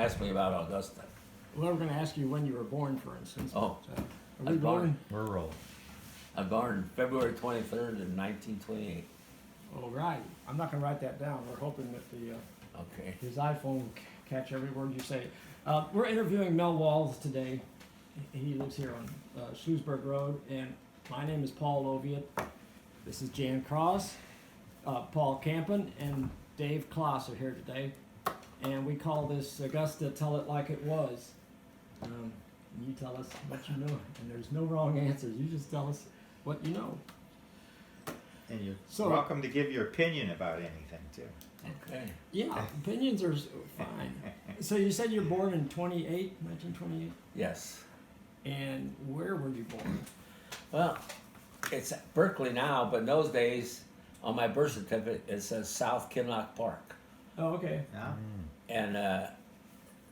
ask me about Augusta. Well, we're going to ask you when you were born, for instance. Oh. Are we I'm born? We're rolling. I was born February 23rd in 1928. All right. I'm not going to write that down. We're hoping that Okay. his iPhone will catch every word you say. We're interviewing Mel Walls today. He lives here on Shrewsbury Road, and my name is Paul Oviatt. This is Jan Cross, Paul Campen, and Dave Kloss are here today. And we call this Augusta Tell It Like It Was. You tell us what you know, and there's no wrong answers. You just tell us what you know. And you're So- welcome to give your opinion about anything, too. Okay. Yeah, opinions are fine. So you said you're born in 1928? Yes. And where were you born? Well, it's Berkeley now, but in those days, on my birth certificate, it says South Kinloch Park. Oh, okay. Yeah? And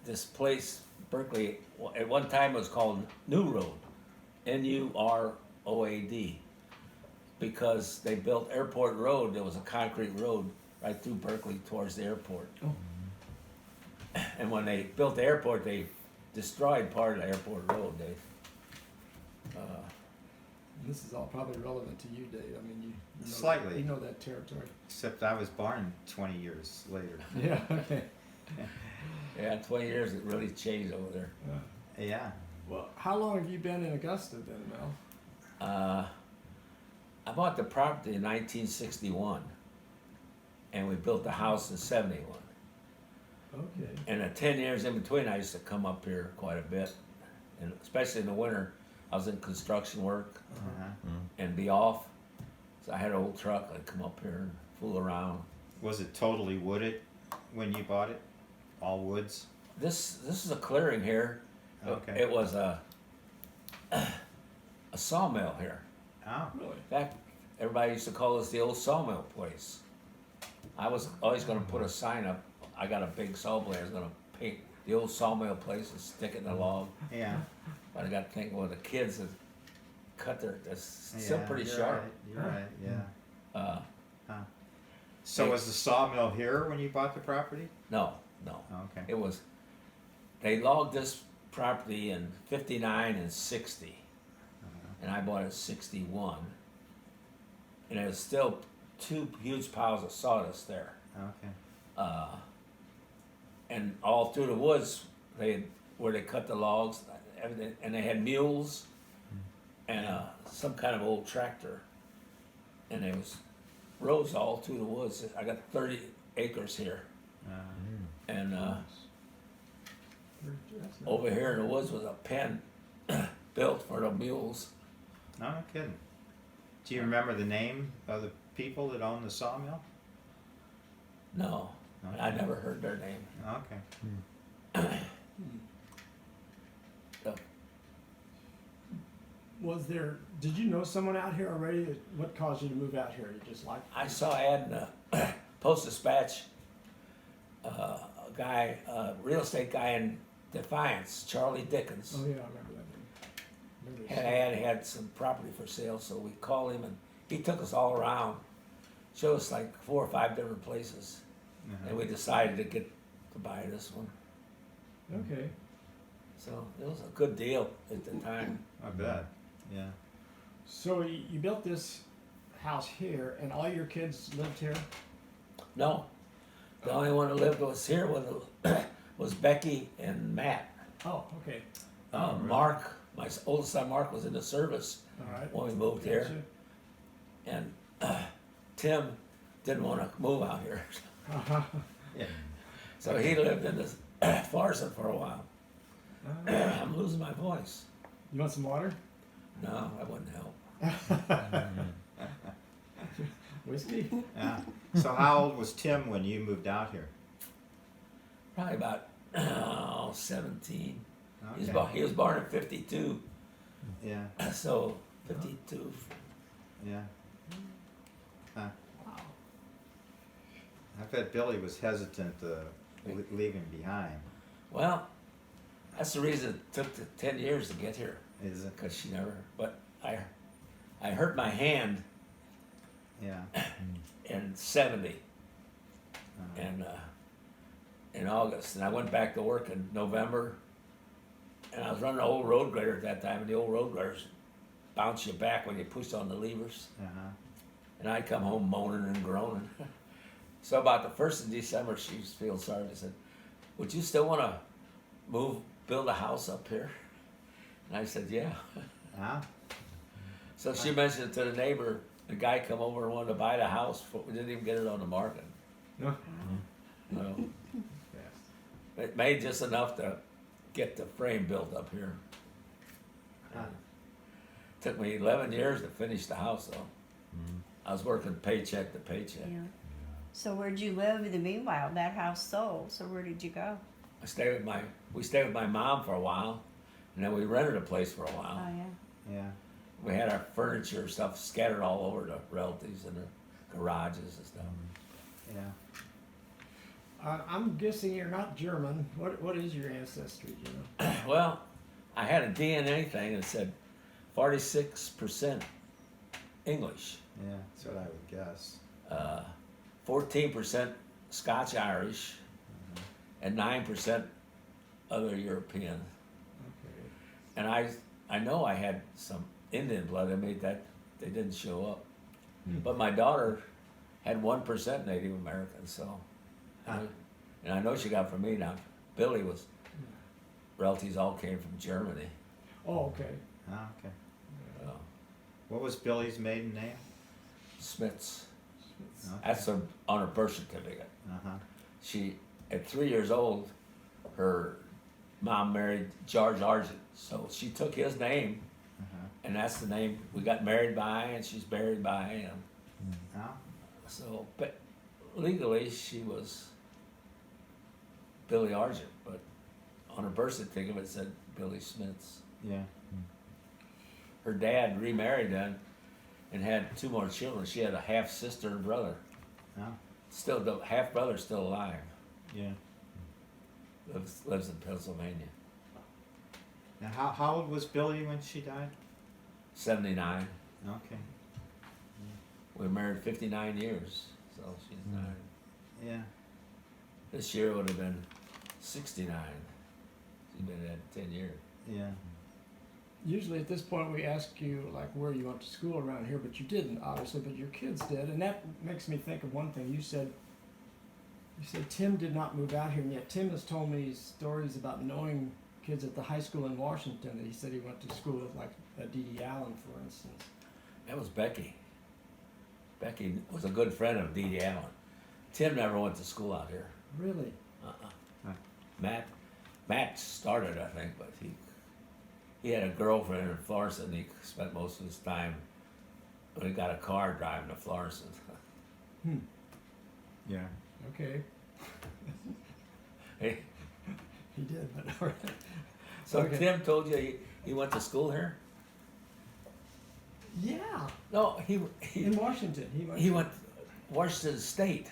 this place, Berkeley, at one time it was called New Road, N-U-R-O-A-D, because they built Airport Road. There was a concrete road right through Berkeley towards the airport. Oh. And when they built the airport, they destroyed part of the airport road. This is all probably relevant to you, Dave. I mean, you know, Slightly. You know that territory. Except I was born 20 years later. Yeah. Okay. Yeah, 20 years it really changed over there. Yeah. Well, how long have you been in Augusta then, Mel? I bought the property in 1961, and we built the house in 71. Okay. And the 10 years in between, I used to come up here quite a bit, and especially in the winter, I was in construction work Uh-huh. and be off. So I had an old truck. I'd come up here and fool around. Was it totally wooded when you bought it? All woods? This is a clearing here. Okay. It was a sawmill here. Oh. Really? In fact, everybody used to call this the old sawmill place. I was always going to put a sign up. I got a big saw blade. I was going to paint the old sawmill place and stick it in the log. Yeah. But I got to think, well, the kids that cut their, it's still Yeah, pretty you're sharp. Right. You're right, yeah. So Hey. was the sawmill here when you bought the property? No. Oh, okay. It was, they logged this property in 59 and 60. And I bought it in 61. And there's still two huge piles of sawdust there. Okay. And all through the woods, where they cut the logs, everything, and they had mules and some kind of old tractor. And there was roads all through the woods. I got 30 acres here. And That's nice. over here in the woods was a pen built for the mules. No kidding. Do you remember the name of the people that owned the sawmill? No, Okay. I never heard their name. Okay. So, Did you know someone out here already? What caused you to move out here? You just like? I saw an ad in the Post-Dispatch, a guy, real estate guy in Defiance, Charlie Dickens. Oh yeah, I remember that name. Had an ad, had some property for sale, so we called him and he took us all around, showed us like 4 or 5 different places, and we decided to buy this one. Okay. So it was a good deal at the time. I bet. Yeah. So you built this house here, and all your kids lived here? No, the only one that lived was here was Becky and Matt. Oh, okay. Mark, my oldest son Mark, was in the service All right. when we moved here, and Tim didn't want to move out here, Uh-huh. Yeah. so he lived in this Farson for a while. I'm losing my voice. You want some water? No, that wouldn't help. Whiskey? Yeah. So how old was Tim when you moved out here? Probably about 17. Okay. He was born in 52, Yeah. so 52. Yeah. Huh. Wow. I bet Billy was hesitant leave him behind. Well, that's the reason it took 10 years to get here, Is it? because she never. But I hurt my hand Yeah. in 70, Uh-huh. and in August, and I went back to work in November. And I was running an old road grader at that time, and the old road graders bounce you back when you push on the levers. Uh-huh. And I'd come home moaning and groaning. So about the 1st of December, she feels sorry. She said, "Would you still want to build a house up here?" And I said, "Yeah." Huh? So she mentioned it to the neighbor. The guy come over and wanted to buy the house. We didn't even get it on the market. No. No. It made just enough to get the frame built up here. Huh. Took me 11 years to finish the house, though. I was working paycheck to paycheck. Yeah. So where'd you live in the meanwhile? That house sold. So where did you go? We stayed with my mom for a while, and then we rented a place for a while. Oh yeah. Yeah. We had our furniture stuff scattered all over the relatives and the garages and stuff. Yeah. I'm guessing you're not German. What is your ancestry? Do you know? Well, I had a DNA thing that said 46% English, Yeah. That's what I would guess. 14% Scotch-Irish, and 9% other European. Okay. And I know I had some Indian blood. I made that they didn't show up. But my daughter had 1% Native American, so and I know she got from me. Now Billy was relatives all came from Germany. Oh, okay. Ah, okay. Uh, What was Billy's maiden name? Smiths. Okay. That's on her birth certificate. Uh-huh. She at 3 years old, her mom married George Argent, so she took his name, Uh-huh. and that's the name we got married by, and she's buried by him. Oh. So, but legally she was Billy Argent, but on her birth certificate it said Billy Smiths. Yeah. Her dad remarried then and had 2 more children. She had a half sister and brother. Oh. Still, the half brother's still alive. Yeah. Lives in Pennsylvania. Now, how old was Billy when she died? 79. Okay. We were married 59 years, so she's 9. Yeah. This year would have been 69. She's been dead 10 years. Yeah. Usually at this point we ask you like where you went to school around here, but you didn't obviously, but your kids did, and that makes me think of one thing. You said Tim did not move out here, and yet Tim has told me stories about knowing kids at the high school in Washington that he said he went to school with, like D.D. Allen, for instance. That was Becky. Becky was a good friend of Dee Dee Allen. Tim never went to school out here. Really? Uh-uh. Matt started, I think, but he had a girlfriend in Florissant, and he spent most of his time when he got a car driving to Florissant. Yeah. Okay. Hey, He did, but all right. so Okay. Tim told you he went to school here? Yeah, No, in Washington. he went Washington State.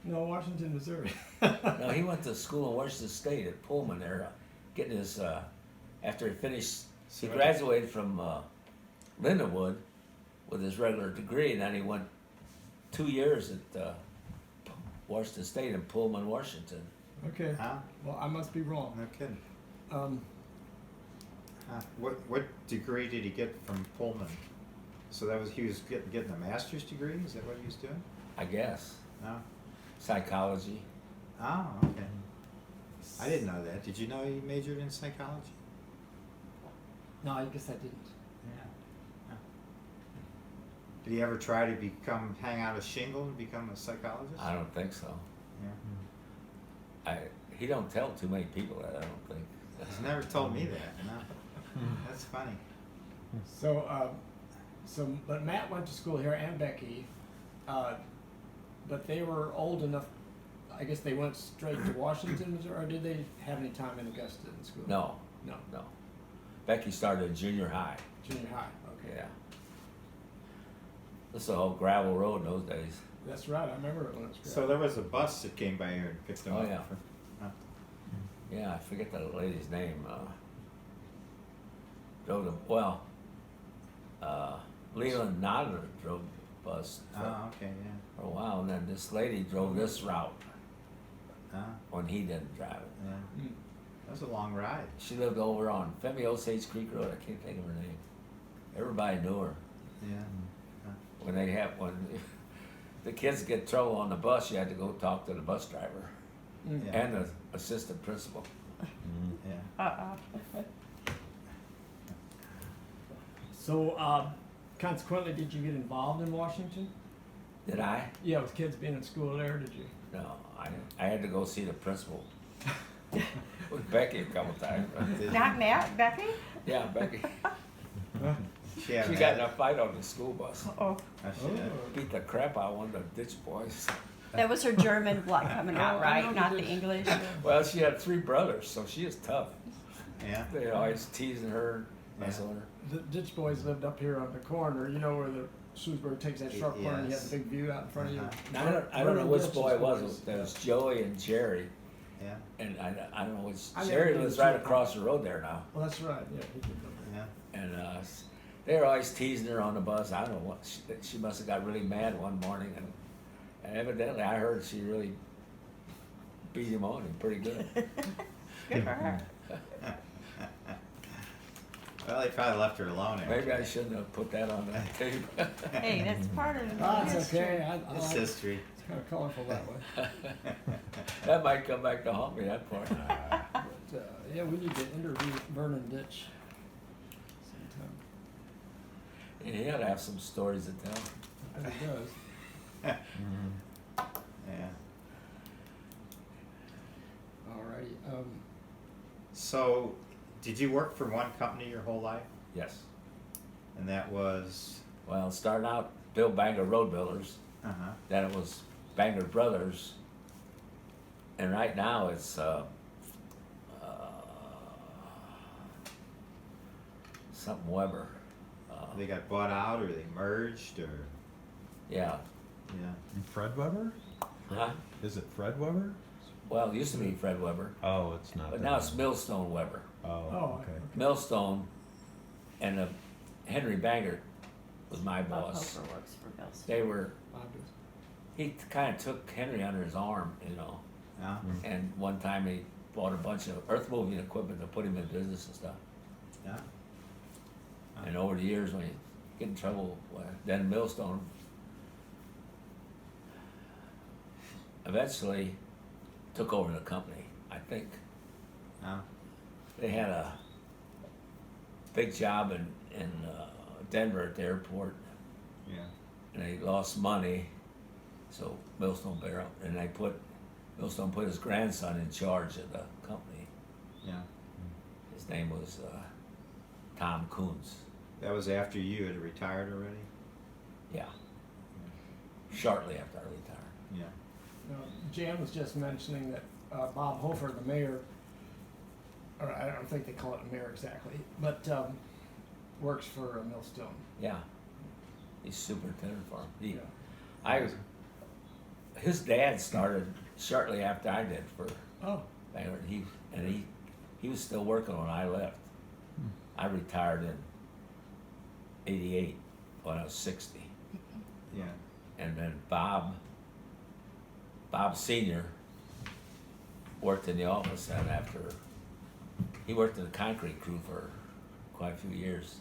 No, Washington, Missouri. No, he went to school in Washington State at Pullman there, getting his, after he finished, he graduated from Lindenwood with his regular degree, and then he went 2 years at Washington State in Pullman, Washington. Okay. Huh? Well, I must be wrong. No kidding. Um, Huh. What degree did he get from Pullman? So he was getting a master's degree? Is that what he was doing? I guess. No. Psychology. Oh, okay. I didn't know that. Did you know he majored in psychology? no, I guess I didn't. Yeah. Did he ever try to hang out a shingle and become a psychologist? I don't think so. Yeah. He don't tell too many people that, I don't think. He's never told me that. No. That's funny. So, but Matt went to school here and Becky, but they were old enough. I guess they went straight to Washington, Missouri, or did they have any time in Augusta in school? No, No. Becky started in junior high. Junior high. Okay. Yeah. This is a whole gravel road in those days. That's right. I remember it when it was. So there was a bus that came by here and picked him Oh, up. yeah. Yeah, I forget the lady's name. Drove the, Leland Nodder drove the bus Oh, okay, yeah. for a while, and then this lady drove this route. when he didn't drive it. Yeah. Mm. That was a long ride. She lived over on Femi Osage Creek Road. I can't think of her name. Everybody knew her. Yeah. When the kids get trouble on the bus, you had to go talk to the bus driver Mm. Yeah. and the assistant principal. Yeah. So, consequently, did you get involved in Washington? Did I? Yeah, with kids being in school there, did you? No, I had to go see the principal with Becky a couple times. Not Matt, Becky? Yeah, Becky. She had She an got in a fight on the school bus. Oh, Beat the crap out of one of the ditch boys. that was her German blood coming out, Oh, I know right? the Not the ditch. English. Well, she had 3 brothers, so she is tough. Yeah. They always teasing her, messing with her. The ditch boys lived up here on the corner, you know where the Shrewsbury takes that sharp corner and you have Yes. the big view out in front of you. Uh-huh. I don't know which Ditch's boy it was. boys. There was Joey and Jerry, Yeah. and I don't know which. I never Jerry been lives to right Shrewsbury. across the road there now, Well, that's right, yeah, he did live there. Yeah. and they were always teasing her on the bus. I don't know what she must have got really mad one morning, and evidently I heard she really beat him on him pretty good. Good for her. Well, they probably left her alone after Maybe I that. shouldn't have put that on the tape. Hey, that's part of the Oh, it's history. okay, I It's like it. history. It's kind of colorful that way. That might come back to haunt me. That part. But, yeah, we need to interview Vernon Ditch sometime. Yeah, he ought to have some stories to tell. And he does. Yeah. Alrighty, So, did you work for one company your whole life? Yes. And that was. Well, starting out, Bill Banger Road Builders. Uh-huh. Then it was Banger Brothers. And right now it's something Weber. They got bought out or they merged or. Yeah. Yeah. Fred Weber? Huh? Is it Fred Weber? Well, it used to be Fred Weber, Oh, it's not. but that now it's one. Millstone Weber. Oh, Oh, okay. Millstone and Henry Banger was my Bob boss. Hofer works for Bill. They were, Bob does. he kind of took Henry under his arm, you know. Yeah. And one time he bought a bunch of earth moving equipment to put him in business and stuff. Yeah. And over the years, when he get in trouble, then Millstone eventually took over the company. I think Yeah. they had a big job in Denver at the airport, Yeah. and they lost money, so Millstone bailed, and Millstone put his grandson in charge of the company. Yeah. His name was Tom Coons. That was after you had retired already? Yeah. Shortly after I retired. Yeah. Jan was just mentioning that Bob Hofer, the mayor, or I don't think they call it a mayor exactly, but works for Millstone. Yeah. He's superintendent for him. Yeah. His dad started shortly after I did for Oh, Banger. He was still working when I left. I retired in '88 when I was 60. Yeah. And then Bob Senior worked in the office, and after he worked in the concrete crew for quite a few years,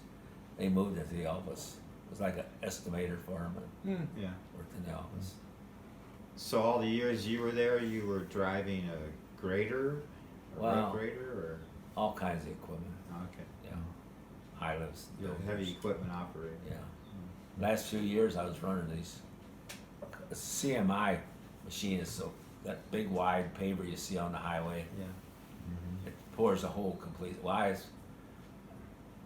they moved into the office. It was like an estimator for him, and hmm. Yeah. worked in the office. So all the years you were there, you were driving a grader, a Wow. road grader, or All kinds of equipment. okay, Yeah. High lifts. you're a heavy equipment operator. Yeah. Last few years I was running these CMI machines, so that big wide paver you see on the highway, Yeah. it pours a hole complete. Well, I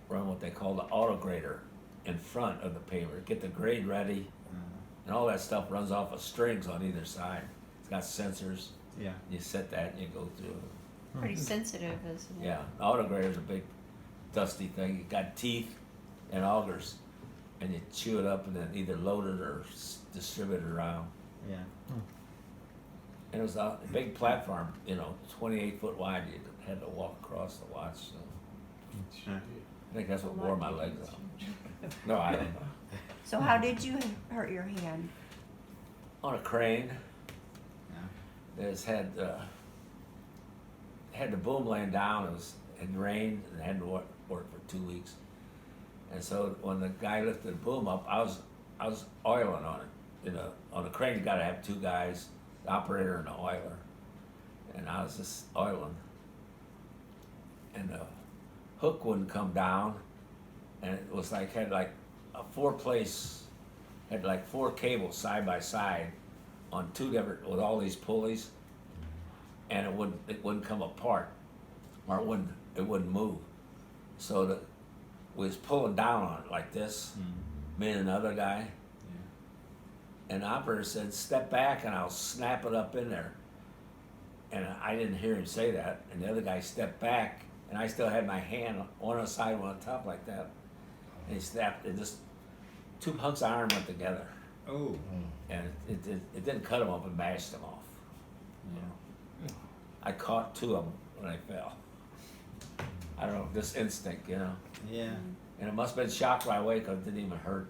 run what they call the auto grader in front of the paver, get the grade ready, and all that stuff runs off of strings on either side. It's got sensors. Yeah. You set that and you go through. Pretty sensitive, isn't it? Yeah, auto grader's a big dusty thing. You got teeth and augers, and you chew it up and then either load it or distribute it around. Yeah. And it was a big platform, 28 foot wide. You had to walk across to watch. So Huh. I think that's what wore my legs out. No, I don't know. So how did you hurt your hand? On a crane, Yeah. there's had had the boom laying down. It rained and had to work for 2 weeks. And so when the guy lifted the boom up, I was oiling on it. On a crane you got to have 2 guys, the operator and the oiler. And I was just oiling. And the hook wouldn't come down, and it was had like a 4-place, had like 4 cables side by side on 2 different, with all these pulleys, and it wouldn't come apart, or it wouldn't move. So we was pulling down on it like this, me and another guy, and the operator said, "Step back and I'll snap it up in there." And I didn't hear him say that, and the other guy stepped back, and I still had my hand one on the side, one on top like that. And he snapped, and just 2 hunks of iron went together. Oh. And it didn't cut them up, it bashed them off. Yeah. I caught 2 of them when I fell. I don't know, this instinct, Yeah. And it must have been shocked right away because it didn't even hurt.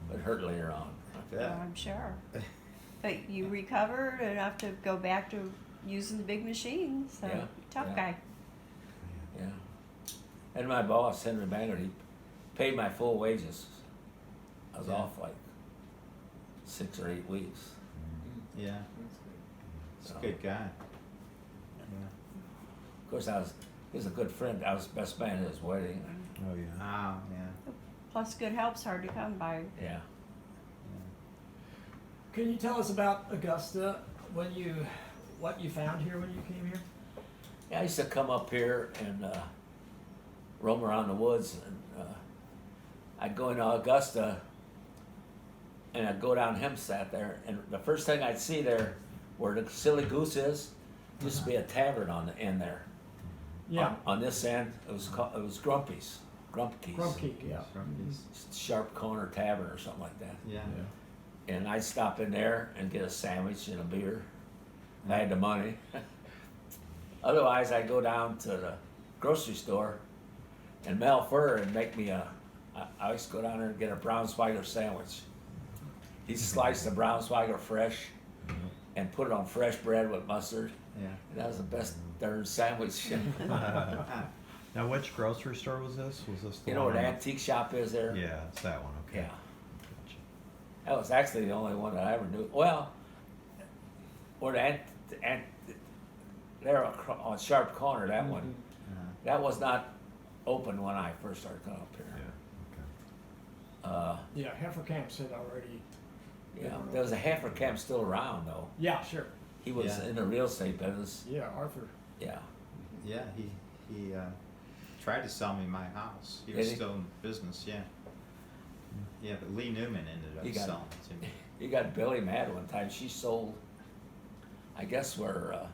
Yeah. It hurt later on. Well, I'm sure. But you recovered enough to go back to using the big machine, so Yeah, tough yeah. guy. Yeah. And my boss, Henry Bangert, he paid my full wages. I was Yeah. off like 6 or 8 weeks. Yeah. He's So, a good guy. Yeah. Of course, he was a good friend. I was best man at his wedding. Oh, yeah. Ah, yeah. Plus, good help's hard to come by. Yeah. Can you tell us about Augusta? What you found here when you came here? Yeah, I used to come up here and roam around the woods, and I'd go into Augusta, and I'd go down Hempstead there, and the first thing I'd see there, where the Silly Goose is, used to be a tavern on the end there. Yeah. On this end, it was Grumpy's. Grumpy, yeah. Sharp Corner Tavern or something like that. Yeah. And I'd stop in there and get a sandwich and a beer. I had the money. Otherwise, I'd go down to the grocery store, and Mel Furr would make me I always go down there and get a Braunschweiger sandwich. He sliced the Braunschweiger fresh and put it on fresh bread with mustard. Yeah. And that was the best darn sandwich. Now, which grocery store was this? Was this the You know where one the on- antique shop is there? Yeah, it's that one. Okay. Yeah. Gotcha. That was actually the only one that I ever knew. Well, or there on Sharp Corner, that one, Uh-huh. that was not open when I first started coming up here. Yeah. Okay. Yeah, Heifer Camp said already. Yeah, there was a heifer camp still around though. Yeah, sure. He was Yeah. in the real estate business. Yeah, Arthur. Yeah. Yeah, he tried to sell me my house. He Did was he? still in business, yeah. Yeah, but Lee Newman ended He up got- selling it to me. He got Billy mad one time. She sold, I guess where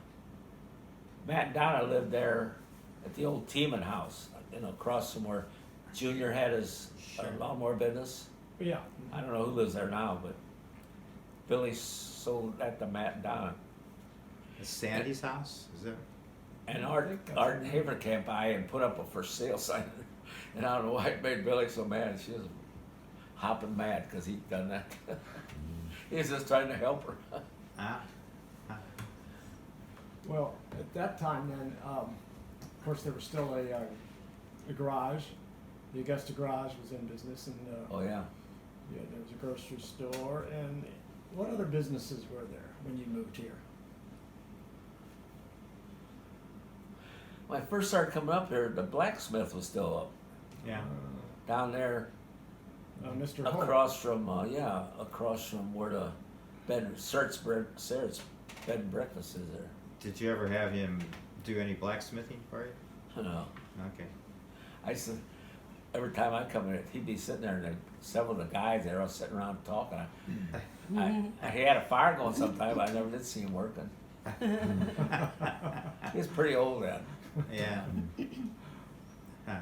Matt and Donna lived there at the old Teeman house, across from where Junior had his Sure. lawnmower business. Yeah. I don't know who lives there now, but Billy sold that to Matt and Donna. Is Sandy's house? Is that? And I Art think that's Art right. Haver came by and put up a for sale sign, and I don't know why it made Billy so mad. She was hopping mad because he'd done that. He was just trying to help her. Ah. Well, at that time then, of course, there was still a garage. The Augusta garage was in business, and Oh yeah. yeah, there was a grocery store. And what other businesses were there when you moved here? When I first started coming up here, the blacksmith was still up Yeah. down there Mr. Holt. across from across from where the Sarah's bed and breakfast is there. Did you ever have him do any blacksmithing for you? No. Okay. I used to, every time I come in, he'd be sitting there, and several of the guys there all sitting around talking. He had a fire going sometime, but I never did see him working. He was pretty old then. Yeah. Huh.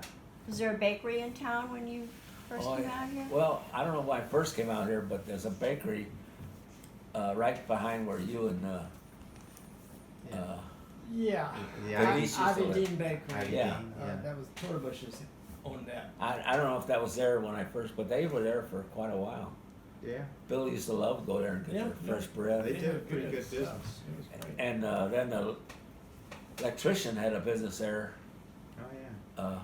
Was there a bakery in town when you first Oh, came yeah. out here? Well, I don't know when I first came out here, but there's a bakery right behind where you and Yeah. Yeah. The Ivy- Ivy used to live. Dean Bakery. Ivy Yeah. Dean, yeah. That was Torbush's owned that. I don't know if that was there when I first, but they were there for quite a while. Yeah. Billy used to love to go there and get Yeah, their yeah. fresh bread. They did a pretty good stuff. business. It was great. And then electrician had a business there. Oh, yeah.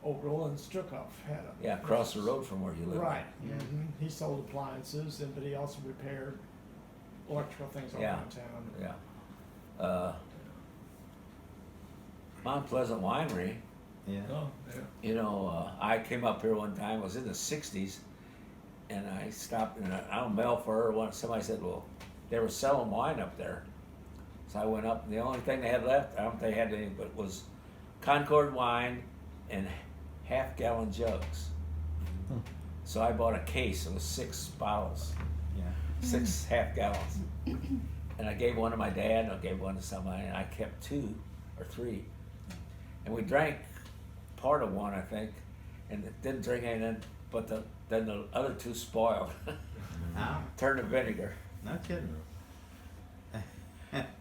Oh, Roland Strukoff had a. Yeah, across the road from where you live. Right. Yeah. He sold appliances, but he also repaired electrical things all Yeah. around town. Yeah. Mount Pleasant Winery. Yeah. Oh, yeah. You know, I came up here one time. It was in the '60s, and I stopped. And I don't mail for her. Somebody said, "Well, they were selling wine up there." So I went up, and the only thing they had left, I don't think they had any, but was Concord wine and half-gallon jugs. So I bought a case. It was 6 bottles, Yeah. 6 half gallons, and I gave one to my dad, and I gave one to somebody, and I kept 2 or 3, and we drank part of one, I think, and didn't drink anything. But then the other 2 spoiled, Oh, turned to vinegar. no kidding.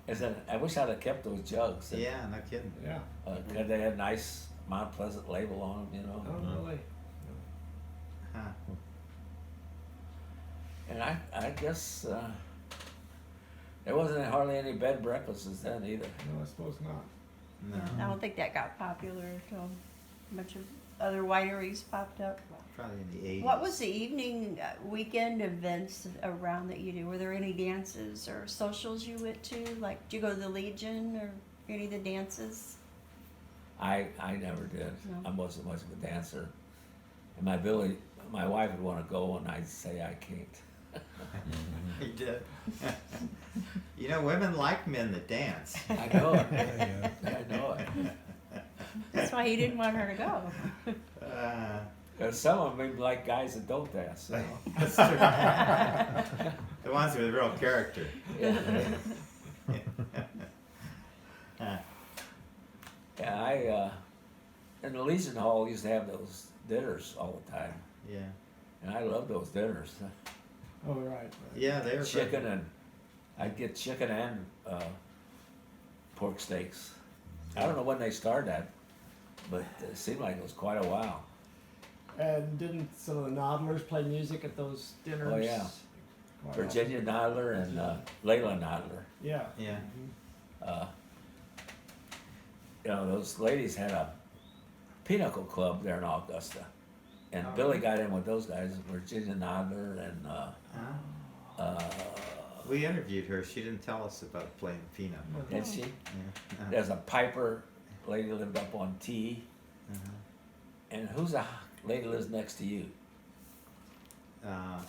I said, I wish I'd have kept those jugs. And, Yeah, no kidding. Yeah. 'cause they had nice Mount Pleasant label on them, you know. Oh, really? Huh. And I guess there wasn't hardly any bed breakfasts then either. No, I suppose not. No. I don't think that got popular until a bunch of other wineries popped up. Probably in the 80s. What was the evening, weekend events around that you did? Were there any dances or socials you went to? Like, did you go to the Legion or any of the dances? I never did. No. I wasn't much of a dancer. And my wife would want to go, and I'd say I can't. He did. You know, women like men that dance. I know it. I know it. That's why he didn't want her to go. And some of them even like guys that don't dance. You know? That's true. The ones with real character. Yeah. Huh. Yeah, I in the Legion Hall used to have those dinners all the time, Yeah. and I loved those dinners. Oh, right. Yeah, they were Chicken and I'd get chicken and pork steaks. I don't know when they started that, but it seemed like it was quite a while. And didn't some of the Noddlers play music at those dinners? Oh, yeah. Quite Virginia Noddler and Layla Noddler. often? Yeah. Yeah. You know, those ladies had a pinochle club there in Augusta, and Oh, Billy really? got in with those guys, Virginia Noddler and Huh? We interviewed her. She didn't tell us about playing Pinochle. did she? Yeah. There's a Piper lady lived up on T, Uh-huh. and who's a lady lives next to you?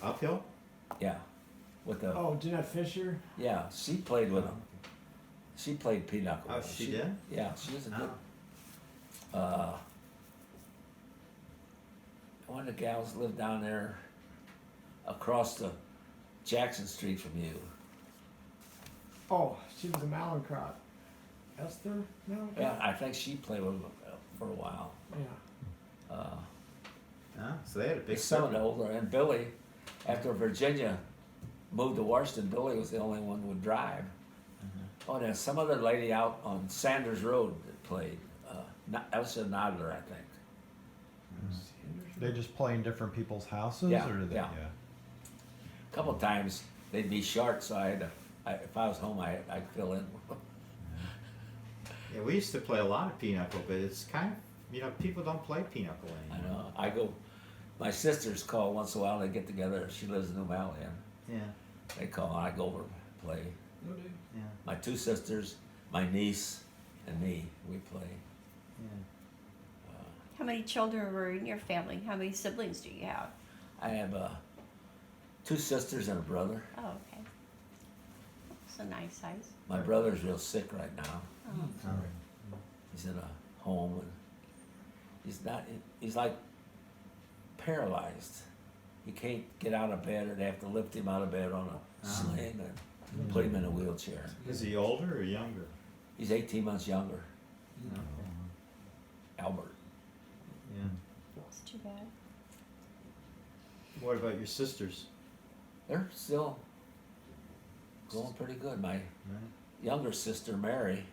Uphill? Yeah, with the Oh, Jeanette Fisher? yeah, she played with them. She played pinochle. Oh, with 'em. she did? Yeah, she was a good. Oh. One of the gals lived down there across the Jackson Street from you. Oh, she was a Mallinckrodt. Esther Mallinckrodt? Yeah, I think she played with them for a while. Yeah. So they had a big Some of the circle. older, and Billy, after Virginia moved to Washington, Billy was the only one who would drive. Oh, there's some other lady out on Sanders Road that played. That was a Noddler, I think. They just play in different people's houses, Yeah, or do they? yeah. A couple of times they'd be short, so I had to. If I was home, I'd fill in. Yeah, we used to play a lot of Pinochle, but it's kind of, you know, people don't play Pinochle I anymore. know. I go. My sisters call once in a while. They get together. She lives in New Valley, and Yeah, they call. And I go over and play. yeah, My 2 sisters, my niece, and me. We play. yeah. How many children were in your family? How many siblings do you have? I have 2 sisters and a brother. Oh, okay. It's a nice size. My brother's real sick right now. Oh. He's in a home, and he's not. He's like paralyzed. He can't get out of bed, or they have to lift him out of bed on a sling and put him in a wheelchair. Is he older or younger? He's 18 months younger, Okay. Albert. Yeah. It's too bad. What about your sisters? They're still going pretty good. My Right? younger sister, Mary,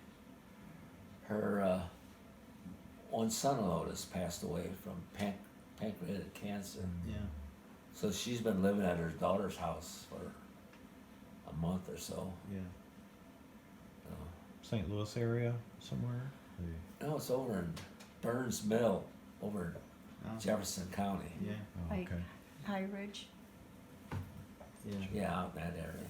her one son-in-law has passed away from pancreatic cancer. Yeah. So she's been living at her daughter's house for a month or so. Yeah. Uh, St. Louis area somewhere? No, it's over in Burns Mill, over Oh, in Jefferson County. yeah, Oh, Like- okay. High Ridge. yeah. Yeah, out in that area.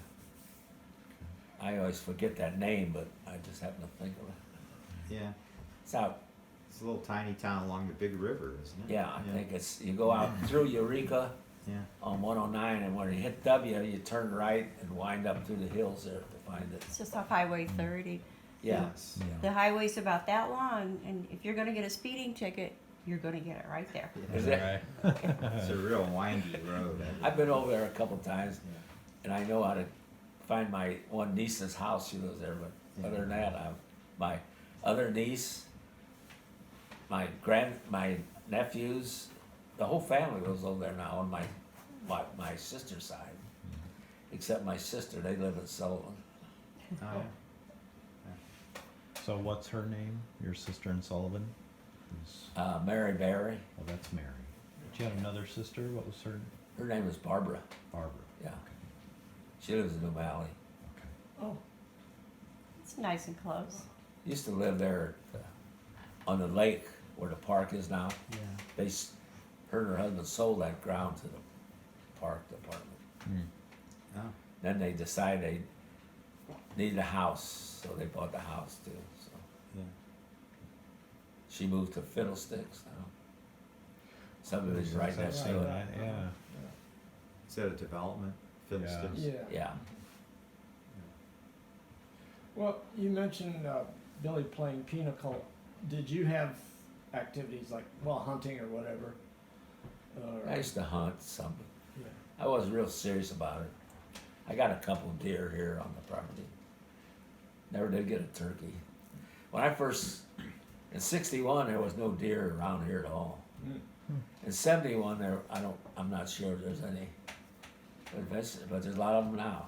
I always forget that name, but I just happen to think of it. Yeah, It's out, it's a little tiny town along the big river, isn't it? yeah, I think it's, you go out through Eureka Yeah, on 109, and when you hit W, you turn right and wind up through the hills there to find it. It's just off Highway 30. Yeah, yes. The highway's about that long, and if you're gonna get a speeding ticket, you're gonna get it right there. Yeah. Is it? It's a real windy road. I've been over there a couple times, Yeah. and I know how to find my one niece's house. She lives there, but Yeah. other than that, my other niece, my nephews, the whole family lives over there now on my sister's side, except my sister. They live in Sullivan. Oh, yeah. So what's her name? Your sister in Sullivan? Is- Mary Berry. Oh, that's Mary. Did you have another sister? What was her? Her name is Barbara. Barbara. Yeah, she lives in New Valley. Okay. Oh, It's nice and close. Used to live there on the lake where the park is now. Yeah. Her and her husband sold that ground to the park department. Hmm. Oh, Then they decided they needed a house, so they bought the house too. So yeah. she moved to Fiddlesticks now. Subdivision right So next that's to it. right, yeah. Is that a development? Fiddlesticks? yeah. Yeah. Well, you mentioned Billy playing pinochle. Did you have activities like, well, hunting or whatever? I used to hunt some. Yeah. I wasn't real serious about it. I got a couple of deer here on the property. Never did get a turkey. When I first, in '61, there was no deer around here at all. Mm. In '71, I'm not sure if there's any. But there's a lot of them now.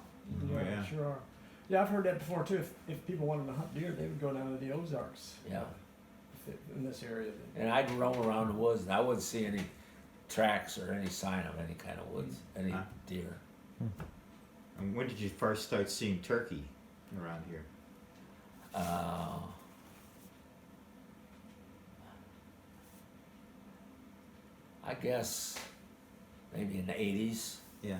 Yeah, Yeah. sure are. Yeah, I've heard that before too. If people wanted to hunt deer, they would go down to the Ozarks. Yeah. In this area. And I'd roam around the woods, and I wouldn't see any tracks or any sign of any kind of woods, any Huh? deer. And when did you first start seeing turkey around here? I guess maybe in the '80s, Yeah,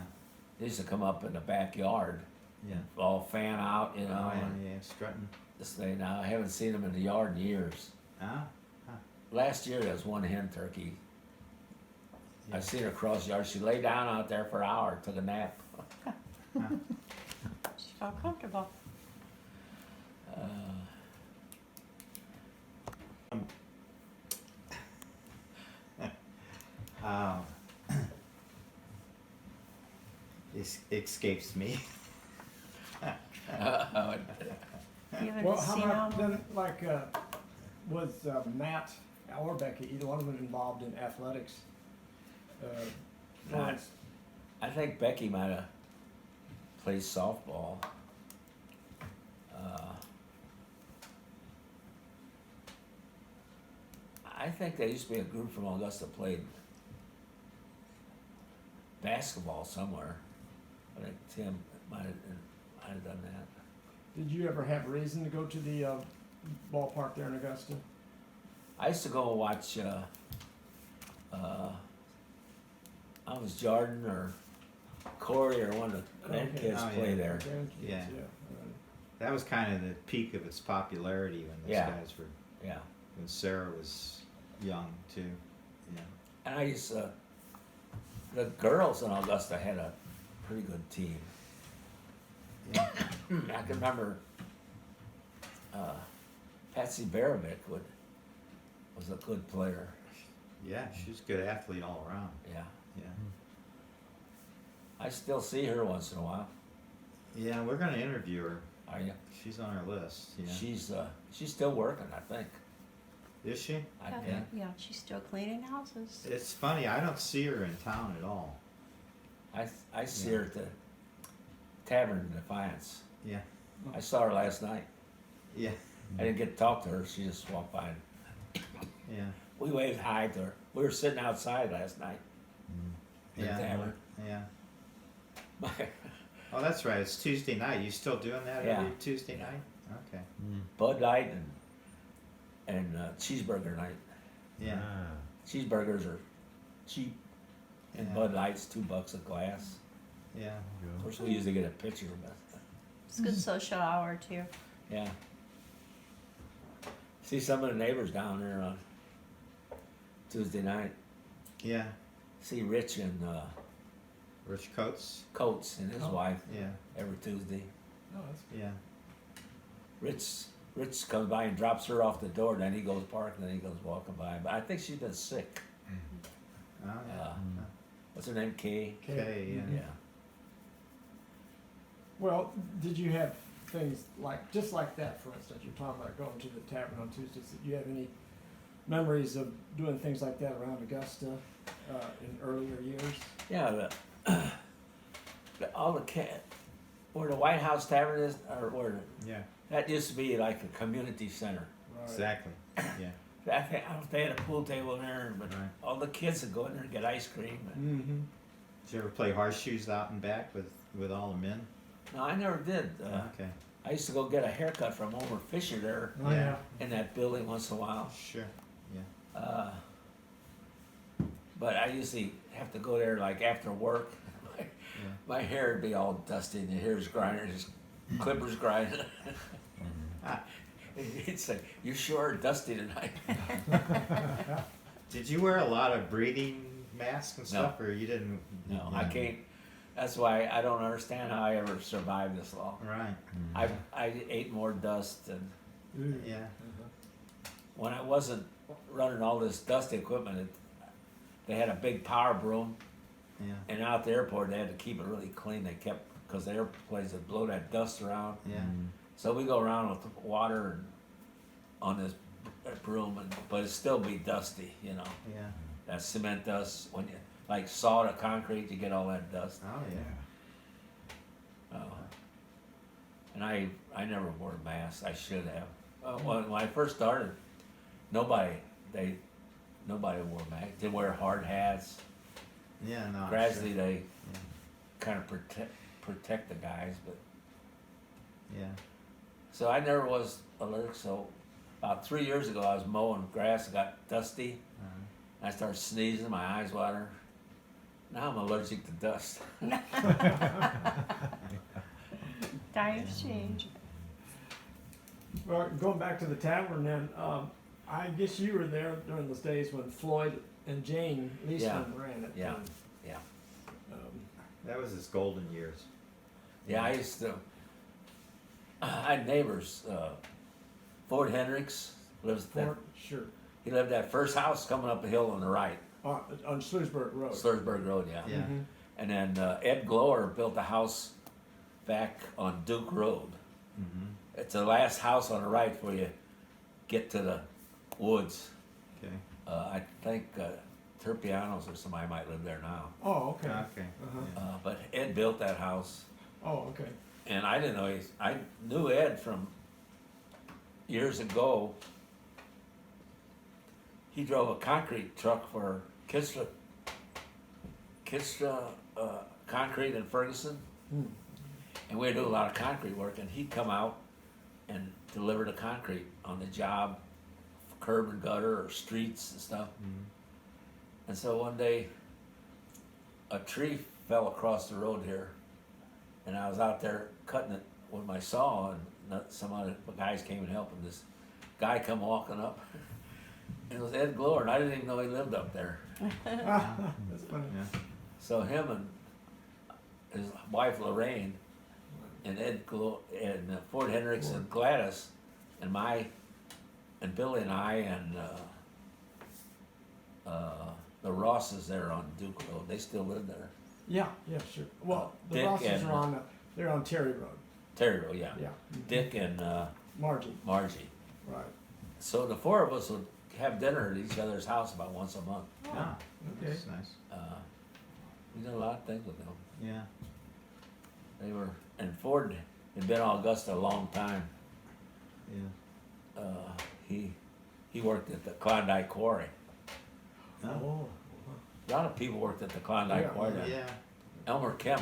they used to come up in the backyard, yeah. all fan out, you know. Oh, And yeah, yeah, strutting. this thing. Now I haven't seen them in the yard in years. Ah, Last year there was one hen turkey. yeah. I seen her cross the yard. She lay down out there for an hour, took a nap. She felt comfortable. Um, escapes me. You haven't Well, how seen about them? then, like, was Matt or Becky, either one of them involved in athletics? For Not- instance, I think Becky might have played softball. I think there used to be a group from Augusta played basketball somewhere. I think Tim might have done that. did you ever have reason to go to the ballpark there in Augusta? I used to go and watch. I was Jordan or Corey or one of the grandkids Oh, yeah. play there. Grandkids, Yeah. right. That was kind of the peak of its popularity when those Yeah. guys were, Yeah, when Sarah was young too. Yeah. and I used to. The girls in Augusta had a pretty good team. Yeah. I can remember Patsy Baravick was a good player. Yeah, she's a good athlete all around. Yeah, Yeah. I still see her once in a while. Yeah, we're gonna interview her. Are you? She's on our list. Yeah. She's still working, I think. Is she? I Yeah, think. yeah, she's still cleaning houses. It's funny. I don't see her in town at all. I see her at the Tavern in Defiance. Yeah. I saw her last night. Yeah. I didn't get to talk to her. She just walked by. Yeah. We waved hi to her. We were sitting outside last night. The Yeah. tavern. Yeah. Oh, that's right. It's Tuesday night. You still doing that Yeah. every Tuesday night? Okay. Bud Light and cheeseburger night. Yeah. Ah, Cheeseburgers are cheap, and Yeah. Bud Light's $2 a glass. Yeah. Of good. course, we usually get a pitcher, but It's a good social hour too. yeah. See some of the neighbors down there on Tuesday night. Yeah. See Rich and Rich Coates. Coates and his Oh. wife Yeah. every Tuesday. Oh, that's Yeah. Rich comes by and drops her off the door, then he goes parking, then he goes walking by. But I think she's been sick. Oh yeah. Uh, What's her name? Kay? Okay. Yeah. Yeah. Well, did you have things like, just like that, for instance, you're talking about going to the tavern on Tuesdays, did you have any memories of doing things like that around Augusta in earlier years? Yeah, all the where the White House Tavern is, or where Yeah. that used to be like a community center. Right. Exactly. Yeah. I don't know if they had a pool table in there, but Right. all the kids would go in there and get ice cream. Mm-hmm. Did you ever play horseshoes out and back with all the men? No, I never did. Okay. I used to go get a haircut from Homer Fisher there Oh, yeah. in that building once in a while. Sure. Yeah. But I usually have to go there like after work. Yeah. My hair would be all dusty and the hair's grinding, just clippers grinding. He'd say, "You sure are dusty tonight." Did you wear a lot of breathing masks and No. stuff, or you didn't? No, I can't. That's why I don't understand how I ever survived this long. Right. I ate more dust than Ooh. Yeah. when I wasn't running all this dust equipment. They had a big power broom, Yeah. and out at the airport they had to keep it really clean. They kept because the airplanes would blow that dust around. Yeah. So we go around with water and on this broom, but it still be dusty, you know. Yeah. That cement dust when you like saw the concrete, you get all that dust. Oh yeah. And I never wore a mask. I should have. When I first started, nobody wore masks. They wear hard hats. Yeah. No. Gradually, Sure. they Yeah. kind of protect the guys, but Yeah. so I never was allergic. So about 3 years ago, I was mowing grass. It got dusty. I started sneezing. My eyes water. Now I'm allergic to dust. Times change. Well, going back to the tavern then, I guess you were there during those days when Floyd and Jane Leastman ran it. Yeah. And, Yeah. That was his golden years. Yeah, I used to. I had neighbors. Ford Hendricks lives there. Fort, sure. He lived that first house coming up the hill on the right, On Sluisburg Road. Slursburg Road, yeah. Yeah. Mhm. And then Ed Glower built a house back on Duke Road. Mm-hmm. It's the last house on the right before you get to the woods. Okay. I think Turpianos or somebody might live there now. Oh, okay. Okay. Uh-huh. Yeah. But Ed built that house, Oh, okay. and I didn't know I knew Ed from years ago. He drove a concrete truck for Kistra Concrete in Ferguson, Hmm. and we'd do a lot of concrete work, and he'd come out and deliver the concrete on the job, curb and gutter or streets and stuff. Mhm. And so one day, a tree fell across the road here, and I was out there cutting it with my saw, and some other guys came and helped, and this guy come walking up. It was Ed Glower, and I didn't even know he lived up there. That's funny. Yeah. So him and his wife Lorraine, and and Ford Hendricks and Gladys, and Billy and I and the Rosses there on Duke Road. They still live there. Yeah, yeah, sure. Well, the Dick Rosses and- are on, they're on Terry Road. Terry Road, yeah. Yeah. Dick and Margie, Margie. right. So the four of us would have dinner at each other's house about once a month. Ah, Okay. that's nice. We did a lot of things with them. Yeah. They were, and Ford had been on Augusta a long time. Yeah. He worked at the Klondike Quarry. Oh. A lot of people worked at the Klondike Yeah. Quarry. Then. Yeah. Elmer Kemp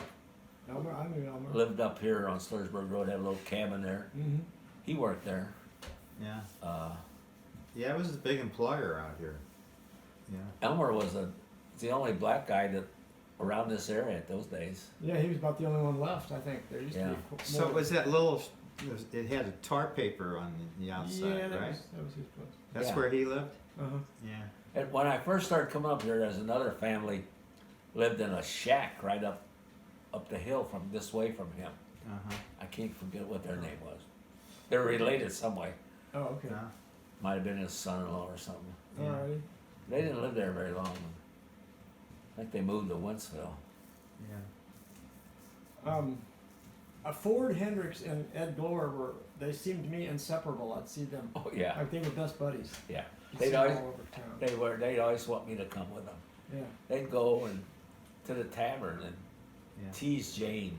Elmer, I knew Elmer. lived up here on Slursburg Road, had a little cabin there. Mm-hmm. he worked there. Yeah. Uh, Yeah, it was a big employer out here. Yeah. Elmer was the only black guy that around this area at those days. Yeah, he was about the only one left, I think. There used to Yeah. be So was that little? It had a tar paper on the outside, yeah, that right? was his place. That's Yeah. where he lived. Uh-huh. Yeah. And when I first started coming up here, there's another family lived in a shack right up the hill from this way from him. Uh-huh. I can't forget what their name was. They're related some way. Oh, okay. Yeah. Might have been his son-in-law or something. Yeah. Alrighty. They didn't live there very long. I think they moved to Wentzville. Yeah. Ford Hendricks and Ed Glore they seemed to me inseparable. I'd see them. Oh yeah, Like they were best buddies. yeah. You'd They'd see them always all over town. they'd always want me to come with them. Yeah. They'd go and to the tavern and Yeah. tease Jane.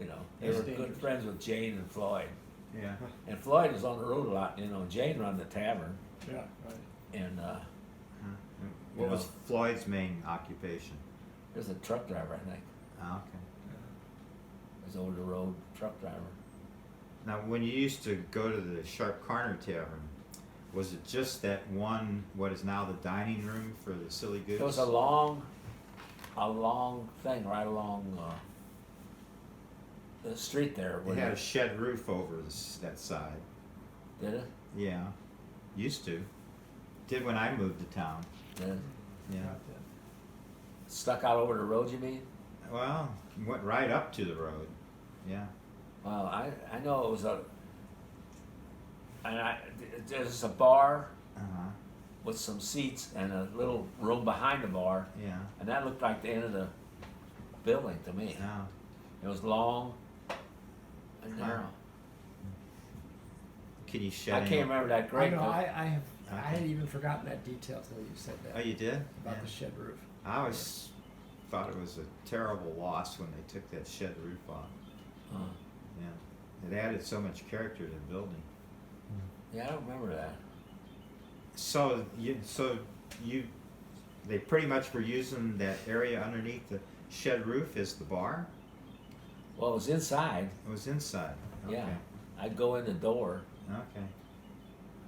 You know, they That's were dangerous. good friends with Jane and Floyd. Yeah. And Floyd was on the road a lot. You know, and Jane run the tavern. Yeah. Right. And Huh. You What was know. Floyd's main occupation? there's a truck driver, I think. Oh, okay. Was over the road truck driver. Now, when you used to go to the Sharp Corner Tavern, was it just that one, what is now the dining room for the Silly Goose? It was a long thing right along the street there. It where had a shed roof over that side. Did it? Yeah, used to. Did when I moved to town. Did it? Yeah. Got that. Stuck out over the road, you mean? Well, went right up to the road. Yeah. Well, I know it was there's a bar Uh-huh. with some seats and a little room behind the bar, Yeah. and that looked like the end of the building to me. Yeah. It was long and narrow. Can you shed I any? can't remember that I great. know. but- I had even forgotten that detail till you said that Oh, you did? about Yeah. the shed roof. I always thought it was a terrible loss when they took that shed roof off. Uh, Yeah. It added so much character to the building. yeah, I don't remember that. So they pretty much were using that area underneath the shed roof as the bar? Well, it was inside. It was inside. Okay. Yeah, I'd go in the door. Okay.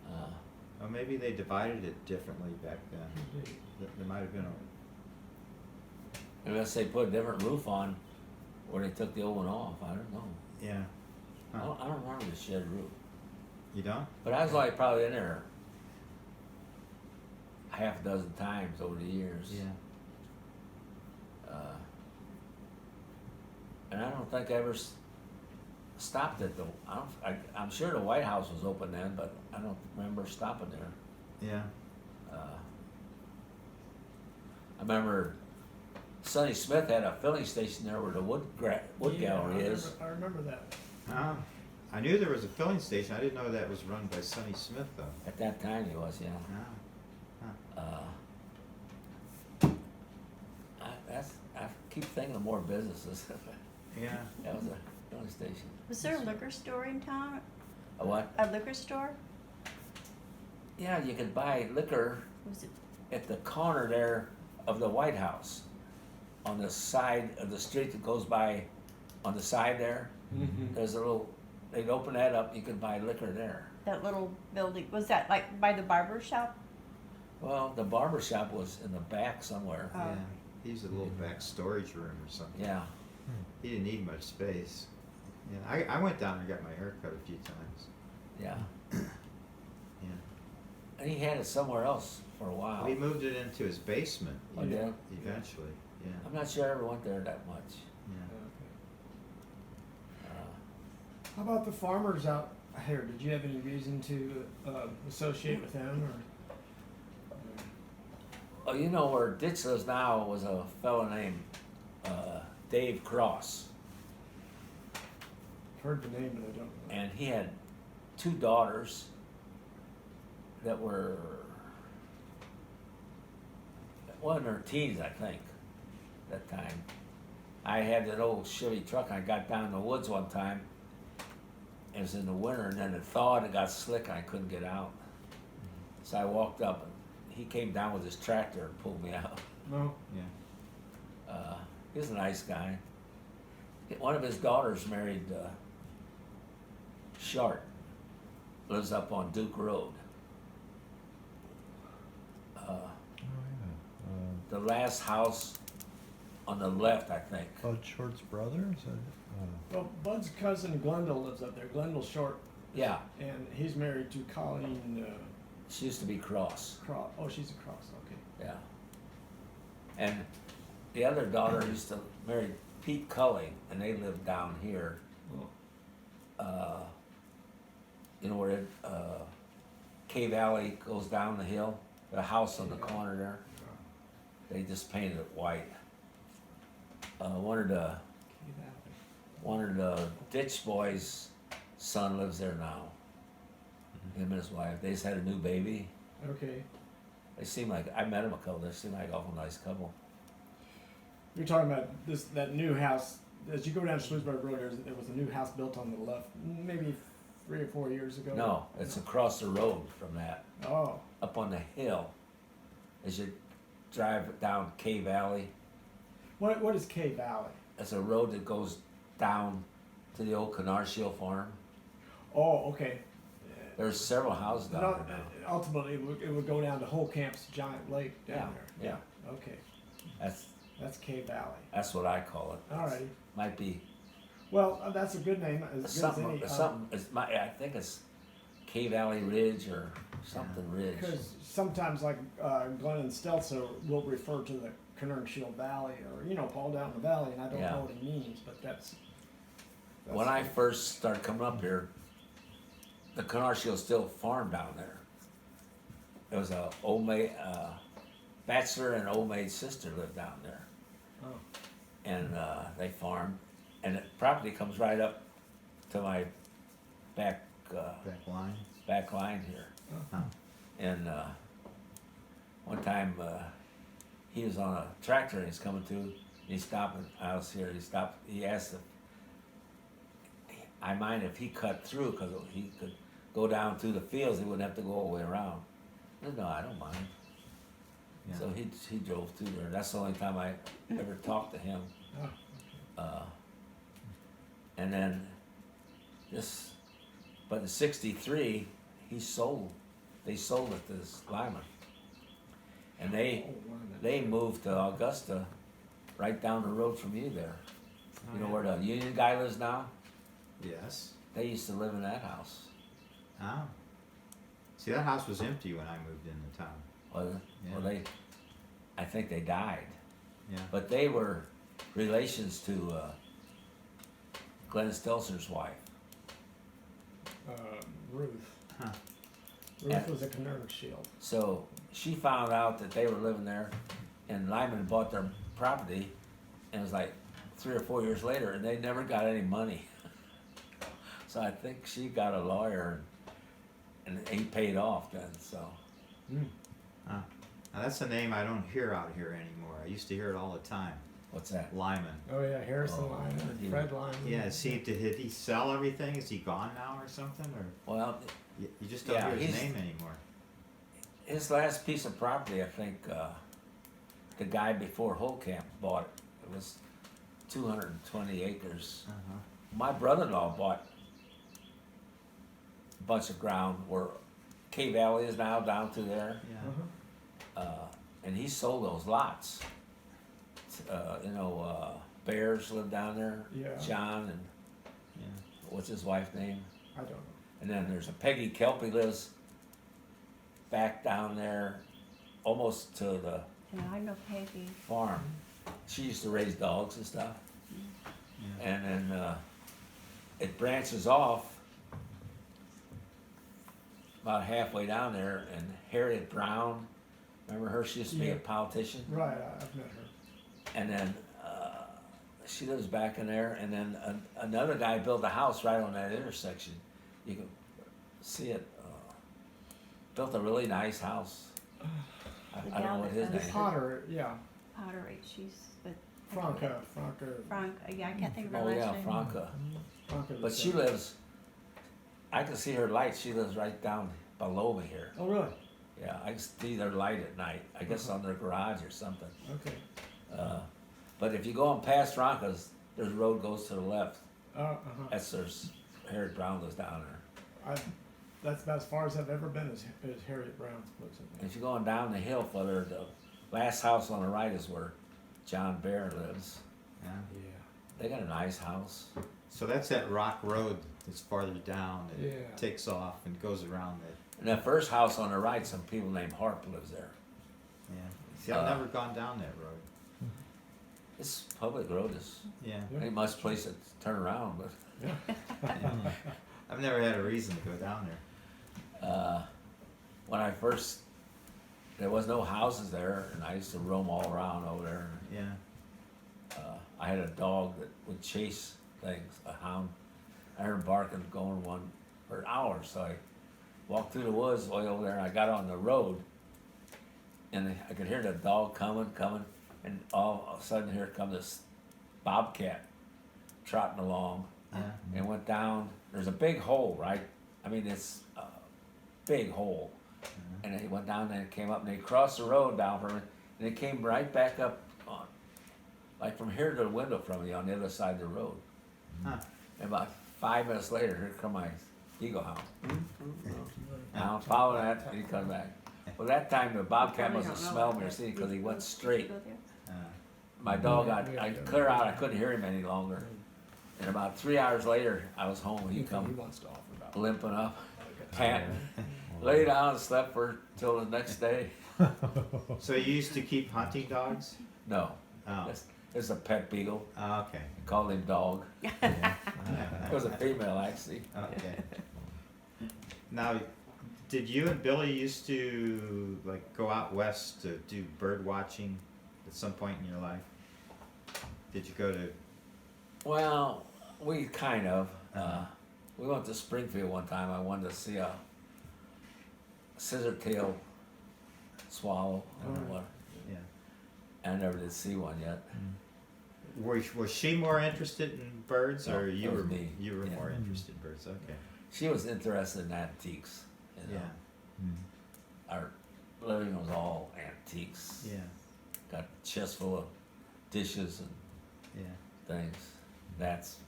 Uh, Well, maybe they divided it differently back then. There might have been a. unless they put a different roof on where they took the old one off. I don't know. Yeah. I don't remember the shed roof. You don't? But I was like probably in there half a dozen times over the years. And I don't think I ever stopped at the. I'm sure the White House was open then, but I don't remember stopping there. Yeah. I remember Sonny Smith had a filling station there where the wood gallery is. I remember that. I knew there was a filling station. I didn't know that was run by Sonny Smith, though. At that time, he was, yeah. I keep thinking of more businesses. Yeah. That was a filling station. Was there a liquor store in town? A what? A liquor store? Yeah, you could buy liquor Was it? at the corner there of the White House, on the side of the street that goes by, on the side there. Mm-hmm. There's a little. They'd open that up. You could buy liquor there. That little building, was that like by the barber shop? Well, the barber shop was in the back somewhere. Oh. Yeah. He used a little back storage room or something. Yeah. He didn't need much space. Yeah. I went down and got my hair cut a few times. Yeah. Yeah. And he had it somewhere else for a while. We moved it into his basement Oh, did he? eventually. Yeah. I'm not sure I ever went there that much. Yeah. How about the farmers out here? Did you have any reason to associate with them, or? Oh, you know where Ditch lives now was a fellow named Dave Cross, I've heard the name, but I don't know. and he had two daughters that were one in their teens, I think, that time. I had that old Chevy truck. I got down in the woods one time. It was in the winter, and then it thawed. It got slick, and I couldn't get out. So I walked up, and he came down with his tractor and pulled me out. No. Yeah. He was a nice guy. One of his daughters married Shart, lives up on Duke Road. Oh, yeah. The last house on the left, I think. Bud Short's brother? Is that, Well, Bud's cousin Glendale lives up there. Glendale Short, Yeah, and he's married to Colleen she used to be Cross. Cross. Oh, she's a Cross. Okay. Yeah. And the other daughter used to marry Pete Cully, and they lived down here. You know where it, Cave Alley goes down the hill? The house on the corner there. They just painted it white. One of the ditch boys' son lives there now. Him and his wife. They just had a new baby. Okay. They seem like, I met them a couple. They seem like an awful nice couple. You're talking about that new house. As you go down Schloosberg Road, there was a new house built on the left, maybe 3 or 4 years ago. No, it's across the road from that, Oh, up on the hill. As you drive down Cave Alley, what is K Valley? it's a road that goes down to the old Canarshio farm. Oh, okay. There's several houses down No, there now. ultimately, it would go down to Holcamp's giant lake down Yeah, there. Okay, That's K Valley. that's what I call it. Alrighty. Might be Well, that's a good name. As good something. as any. I think it's Cave Valley Ridge or something Ridge. Because sometimes, like Glenn and Stelzer will refer to the Canarshio Valley, or fall down the valley, and I don't Yeah. know what he means, but that's When I first started coming up here, the Canarshio still farmed down there. There was a old maid, bachelor and old maid sister lived down there, Oh. and they farmed, and the property comes right up to my back Back line. back line here. Huh. And one time he was on a tractor and he's coming to, and he stopped, and I was here. He asked if I mind if he cut through, because he could go down through the fields. He wouldn't have to go all the way around. I said, no, I don't mind. Yeah. So he drove through there. That's the only time I ever talked to him. Oh. And then but in '63, they sold it to this Lyman. And they moved to Augusta, right down the road from you there. You know where the union guy lives now? Yes. They used to live in that house. Oh. See, that house was empty when I moved into town. Well, Yeah. I think they died. Yeah. But they were relations to Glenn Stelzer's wife. Ruth. Huh. Ruth And- was a Canard Shield. So she found out that they were living there, and Lyman bought their property, and it was like 3 or 4 years later, and they never got any money. So I think she got a lawyer, and he paid off then. So Huh. Now that's a name I don't hear out here anymore. I used to hear it all the time. what's that? Lyman. Oh yeah, Harrison Oh, Lyman and yeah. Fred Lyman. Yeah, did he sell everything? Is he gone now or something? Or Well, you just don't Yeah, hear his he's- name anymore? his last piece of property, I think, the guy before Holcamp bought it. It was 220 acres. Uh-huh. My brother-in-law bought a bunch of ground where K Valley is now, down to there, Yeah. and he sold those lots. Bears lived down there. Yeah. John and Yeah. what's his wife's name? I don't know. And then there's a Peggy Kelpie lives back down there, almost to the Yeah, I know Peggy. farm. She used to raise dogs and stuff. Yeah. And then it branches off about halfway down there, and Harriet Brown, remember her? She used to be Yeah. a politician. Right, I've met her. And then she lives back in there. And then another guy built a house right on that intersection. You can see it. Built a really nice house. I don't know what his The The name is. Potter, yeah, Pottery, she's with. Franca. Yeah, I can't think of her Oh last yeah, name. Franca. Franca But she lives. I can see her light. She lives right down below me here. Oh, really? Yeah, I can see their light at night. I guess on their garage or something. Okay. But if you go on past Franca's, there's a road goes to the left. Uh-huh. That's there's Harriet Brown lives down there. that's about as far as I've ever been as Harriet Brown lives in there. If you're going down the hill further, the last house on the right is where John Bear lives. Yeah. Yeah. They got a nice house. So that's that rock road that's farther down that Yeah. takes off and goes around it. And that first house on the right, some people named Harp lives there. Yeah. See, I've never gone down that road. It's public road. It's Yeah. ain't much place to turn around, but I've never had a reason to go down there. when I first, there was no houses there, and I used to roam all around over there. Yeah. I had a dog that would chase things, a hound. I heard him barking, going one for an hour, so I walked through the woods way over there, and I got on the road, and I could hear the dog coming, and all of a sudden here come this bobcat trotting along, Yeah. and went down. There's a big hole, right? I mean, it's a big hole. And he went down there and came up, and they crossed the road down from it, and it came right back up on, like from here to the window from me on the other side of the road. Huh. And about 5 minutes later, here come my eagle hound. Now I'm following that, and he comes back. Well, that time the bobcat must have smelled me or seen because he went straight. My dog, I clear out, I couldn't hear him any longer. And about 3 hours later, I was home. He He come wants to offer about. limping up, panting, lay down and slept for till the next day. So you used to keep hunting dogs? No, Oh. it's a pet beagle. Oh, okay. I called him Dog. It was a female, actually. Okay. Now, did you and Billy used to like go out west to do bird watching at some point in your life? Did you go to? Well, we kind of. We went to Springfield one time. I wanted to see a scissor-tail swallow. I don't know what. Yeah. I never did see one yet. Was she more interested in birds, No, or you it was were me. you were Yeah. more interested in birds? Okay. She was interested in antiques. You know? Yeah. Our living room was all antiques. Yeah. Got a chest full of dishes and Yeah. things. That's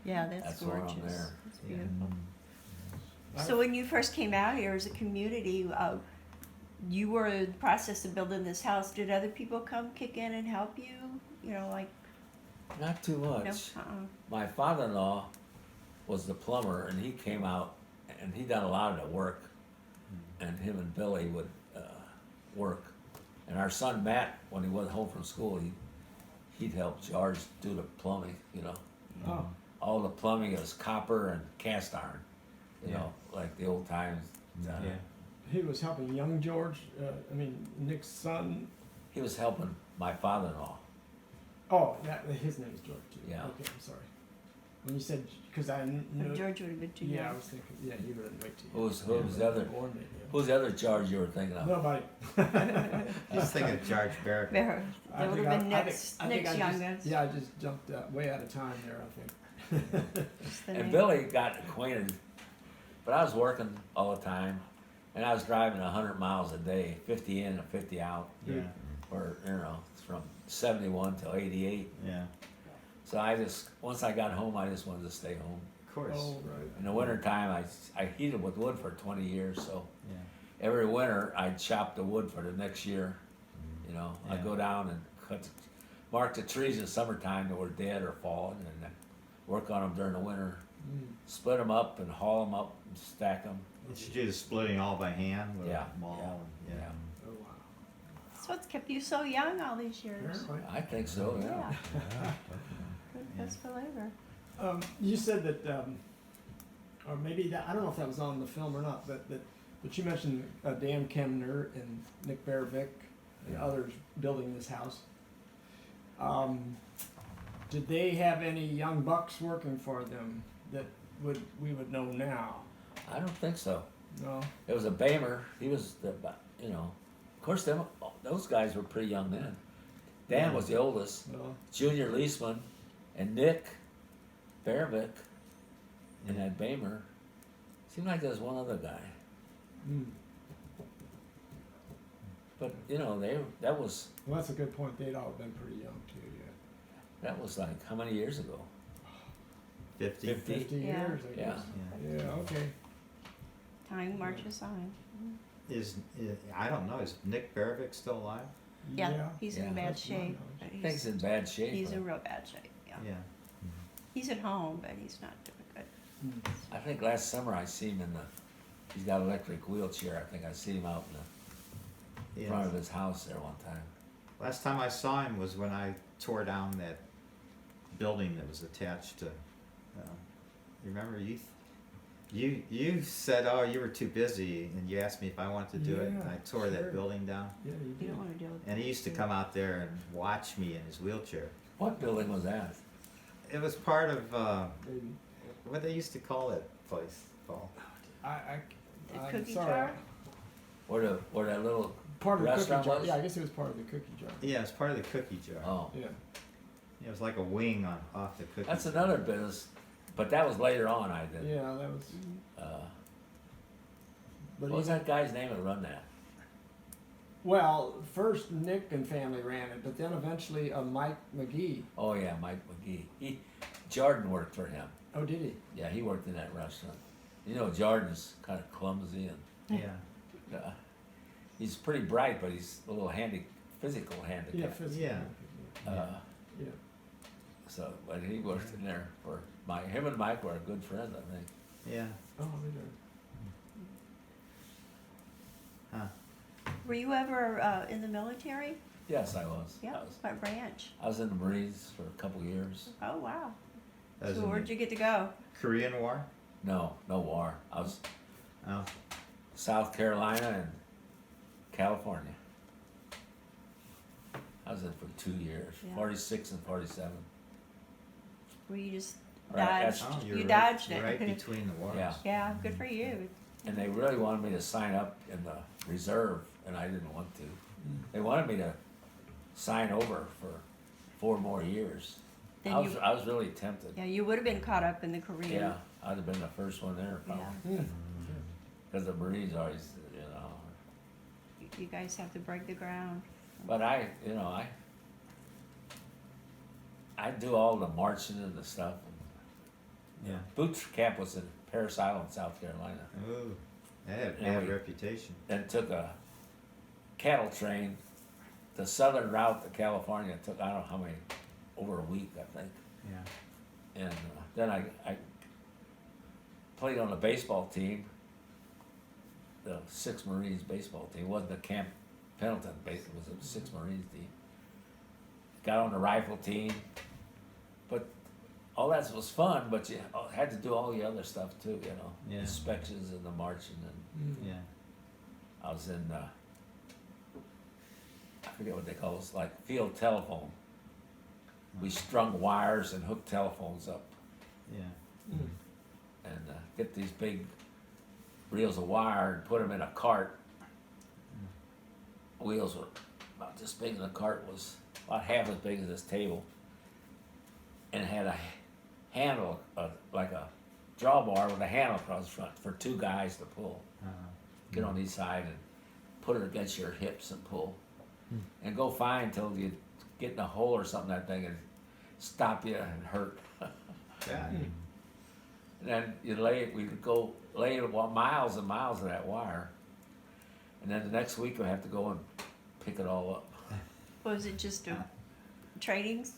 Yeah, that's That's why I'm gorgeous. there. That's Yeah. beautiful. So when you first came out here as a community, you were in the process of building this house. Did other people come kick in and help you? You know, like not too no, much. My father-in-law was the plumber, and he came out, and he done a lot of the work. And him and Billy would work. And our son Matt, when he went home from school, he'd help George do the plumbing. You know, Oh, all the plumbing is copper and cast iron. You know, like the old times. Yeah. he was helping young George. Nick's son. He was helping my father-in-law. Oh, his name is George too. Yeah. Okay, I'm sorry. When you said, because I But knew. George would have been too Yeah, I young. was thinking. Yeah, he would have wait till. Who's the other? Born maybe, yeah. Who's the other George you were thinking of? Nobody. I was thinking of George Barrett. There, I that would think have been I- I Nick's, think- I think Nick's I just- youngest. Yeah, I just jumped way out of time there, I think. Just the And name. Billy got acquainted, but I was working all the time, and I was driving 100 miles a day, 50 in and 50 out, Yeah. or from 71 till 88. Yeah. So once I got home, I just wanted to stay home. Of course. Oh, right. In the wintertime, I heated with wood for 20 years, so Yeah. every winter I'd chop the wood for the next year. You know, I'd Yeah. go down and mark the trees in the summertime that were dead or fallen, and then work on them during the winter. Split them up and haul them up and stack them. Did you do the splitting all by hand with Yeah, a maul? yeah, And, yeah. Oh, wow. That's what's kept you so young all these years. Apparently. I think so, yeah. Yeah, Yeah. good physical labor. You said that, or maybe that, I don't know if that was on the film or not, but you mentioned Dan Kemner and Nick Bearvick and others building this house. Did they have any young bucks working for them that we would know now? I don't think so. No? It was a Bamer. He was of course, those guys were pretty young then. Dan was the oldest. No? Junior Leisman and Nick Bearvick and that Bamer. Seemed like there was one other guy. Mm. But, that was Well, that's a good point. They'd all been pretty young too, like, how many years ago? 50. 50. 50 Yeah. years, I Yeah. guess. Yeah, okay. Time marches on. I don't know, is Nick Barovic still alive? Yeah, he's in Yeah. bad That's my shape. knowledge. But I think he's in bad shape. he's but in real bad shape. Yeah. Yeah. He's at home, but he's not doing good. I think last summer I seen him he's got an electric wheelchair. I think I seen him out in the front of his house there one time. Last time I saw him was when I tore down that building that was attached to, you remember you said, oh, you were too busy, and you asked me if I wanted to do it, and Yeah, I tore sure. that building down. Yeah, you You did. don't want to deal with And he used to come out there and watch me in his wheelchair. What building was that? It was part of, Maybe. what they used to call that place, Paul. The I'm cookie sorry. jar? Where that little Part of the cookie restaurant jar. was? Yeah, I guess it was part of the cookie jar. Yeah, it's part of the cookie jar. Oh, Yeah. It was like a wing off the cookie that's jar. another business, but that was later on. I did. Yeah, that was. But What was he- that guy's name that run that? Well, first Nick and family ran it, but then eventually Mike McGee. Oh yeah, Mike McGee. Jordan worked for him. Oh, did he? Yeah, he worked in that restaurant. You know, Jordan's kind of clumsy and Yeah. he's pretty bright, but he's a little physical Yeah, handicap. physically. Yeah. Yeah. So, but he worked in there for him and Mike were good friends, I think. Yeah. Oh, they did. Huh. Were you ever in the military? Yes, I was. Yeah. What branch? I was in the Marines for a couple years. Oh wow. That was So in where'd the you get to go? Korean War? No war. I was Oh. South Carolina and California. I was in for 2 years, Yeah. 46 and 47. Were you just Right, dodged? that's- Oh, You you're dodged right, it. right between the wars. Yeah. Yeah, good for you. And they really wanted me to sign up in the reserve, and I didn't want to. Mm. They wanted me to sign over for 4 more years. Then I you, was really tempted. yeah, you would have been caught up in the Korean. Yeah, I'd have been the first one there probably. Yeah. Because the Marines always, You guys have to break the ground. But I do all the marching and the stuff. Yeah. Boot camp was in Parris Island, South Carolina. Ooh. They had a Yeah, bad we- reputation. Then took a cattle train, the southern route to California. It took, I don't know how many, over a week, I think. Yeah. And then I played on the baseball team, the 6 Marines baseball team. It wasn't the Camp Pendleton base, it was a 6 Marines team. Got on the rifle team, but all that was fun, but you had to do all the other stuff too, Yeah. inspections and the marching, and Mm. Yeah. I was in, I forget what they call it, like field telephone. We strung wires and hooked telephones up Yeah. Mm. and get these big reels of wire and put them in a cart. Wheels were about this big, and the cart was about half as big as this table, and it had a handle, like a drawbar with a handle across the front for 2 guys to pull. Get on each side and put it against your hips and pull, and go fine until you get in a hole or something that thing and stop you and hurt. Yeah. Mm. And then we'd go lay miles and miles of that wire. And then the next week we have to go and pick it all up. Was it just a trainings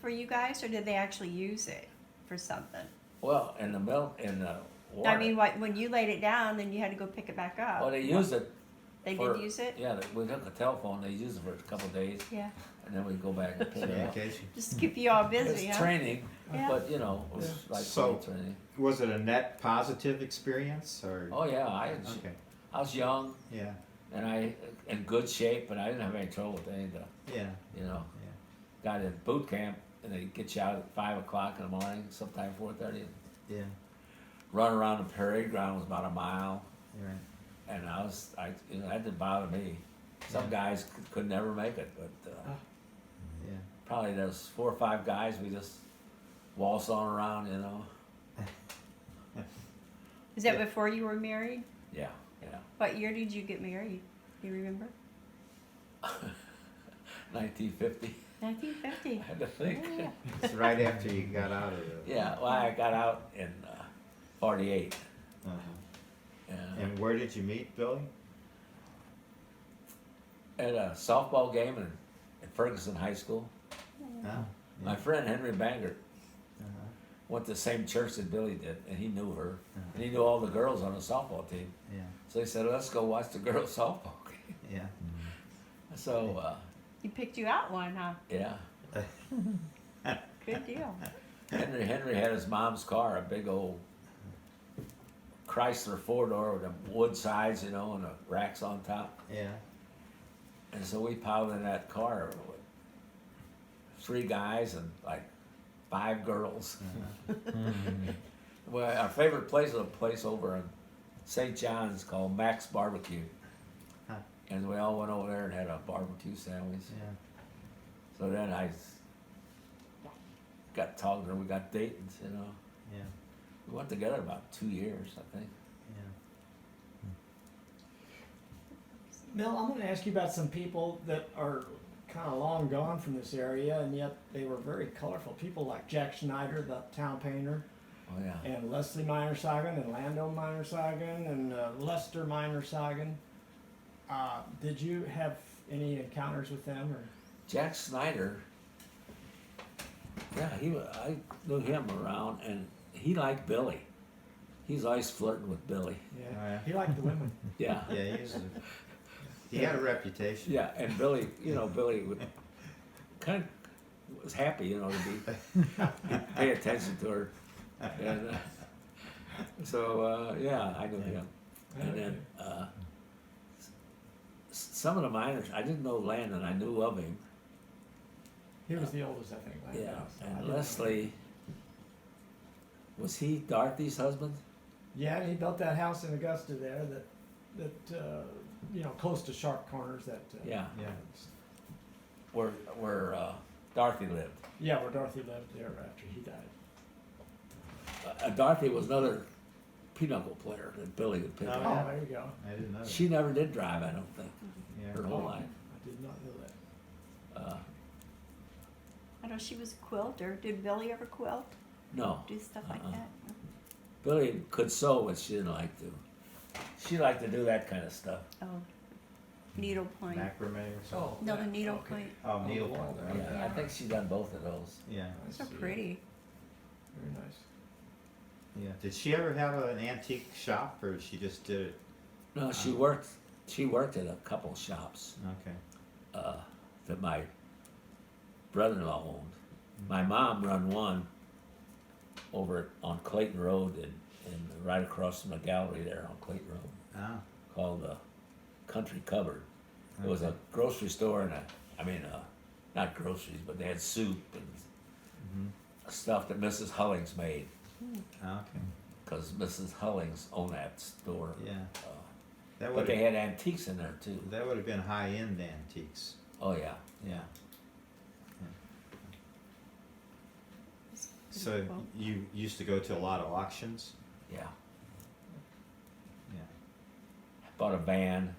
for you guys, or did they actually use it for something? Well, in the war. I mean, when you laid it down, then you had to go pick it back up. well, they used it. They for- did use it? Yeah, we took a telephone, they used it for a couple of days, Yeah. and then we'd go back and pick it up. Communication. Just to keep you all busy, It's huh? training, Yeah. but it was like So- flight training. Was it a net positive experience or? Oh yeah, Okay. I was young Yeah. and I in good shape, and I didn't have any trouble with any of the, Yeah. got in boot camp, and they get you out at 5 o'clock in the morning, sometime 4:30. Yeah. Run around the parade ground was about a mile, You're right. and that didn't bother me. Some Yeah. guys could never make it, but Yeah. probably those 4 or 5 guys, we just waltz on around, Is that Yeah. before you were married? Yeah. What year did you get married? Do you remember? 1950, 1950. I had to think. Oh, yeah. It's right after you got out of the. Yeah, well, I got out in 48, Uh-huh. And where did you meet Billy? At a softball game at Ferguson High School. Oh, My friend Henry Bangert uh-huh. went to the same church that Billy did, and he knew her, Uh-huh. and he knew all the girls on the softball team. Yeah, So he said, "Let's go watch the girls softball game." yeah. So He picked you out one, huh? yeah, Good deal. Henry had his mom's car, a big old Chrysler 4-door with the wood sides, you know, and the racks on top. Yeah. And so we piled in that car with 3 guys and like 5 girls. Uh-huh. Well, our favorite place was a place over in St. John's called Max Barbecue. Huh. And we all went over there and had a barbecue sandwich. Yeah. So then I got talking to her, we got dating, you know. Yeah. We went together about 2 years, I think. Yeah. Mel, I'm going to ask you about some people that are kind of long gone from this area, and yet they were very colorful. People like Jack Schneider, the town painter, Oh yeah. and Leslie Miner-Sagan, and Lando Miner-Sagan, and Lester Miner-Sagan. Did you have any encounters with them? Or Jack Snyder. Yeah, I knew him around, and he liked Billy. He's always flirting with Billy. yeah, Oh, yeah. he liked the women. Yeah. Yeah, he had a reputation. Yeah, and Billy, you know, Billy would kind of was happy, you know, to be pay attention to her, and so yeah, I knew him, and then some of the miners I didn't know Landon, I knew of him. He was the oldest, I think. Yeah, so I and didn't know. Leslie, was he Dorothy's husband? Yeah, and he built that house in Augusta there that you know, close to Sharp Corners. That Yeah, Yeah. where Dorothy lived. yeah, where Dorothy lived there after he died. Dorothy was another pinochle player that Billy would pick Oh, up. Oh, there you go. I didn't know that. She never did drive, I don't think, Yeah. her whole Oh, life. I did not know that. I know she was a quilter. Did Billy ever quilt? No, Do stuff like Uh-uh. that? Billy could sew, but she didn't like to. She liked to do that kind of stuff. Oh, needlepoint. Macrame or something. No, the that- needlepoint. Oh, Oh, needlepoint. wow. Okay. Yeah, I think she done both of those. Yeah. I So see. pretty. Very nice. Yeah. Did she ever have an antique shop, or she just did it? No, she worked at a couple shops Okay. that my brother-in-law owned. My mom run one over on Clayton Road and right across from the gallery there on Clayton Road Ah. called the Country Cupboard. It was a grocery store and not groceries, but they had soup and Mm-hmm. stuff that Mrs. Hullings made, Okay. because Mrs. Hullings owned that store. Yeah. Uh, That but would they had antiques in there too. that would have been high-end antiques. Oh yeah. Yeah. It's pretty So cool. you used to go to a lot of auctions. Yeah. Yeah. Bought a van.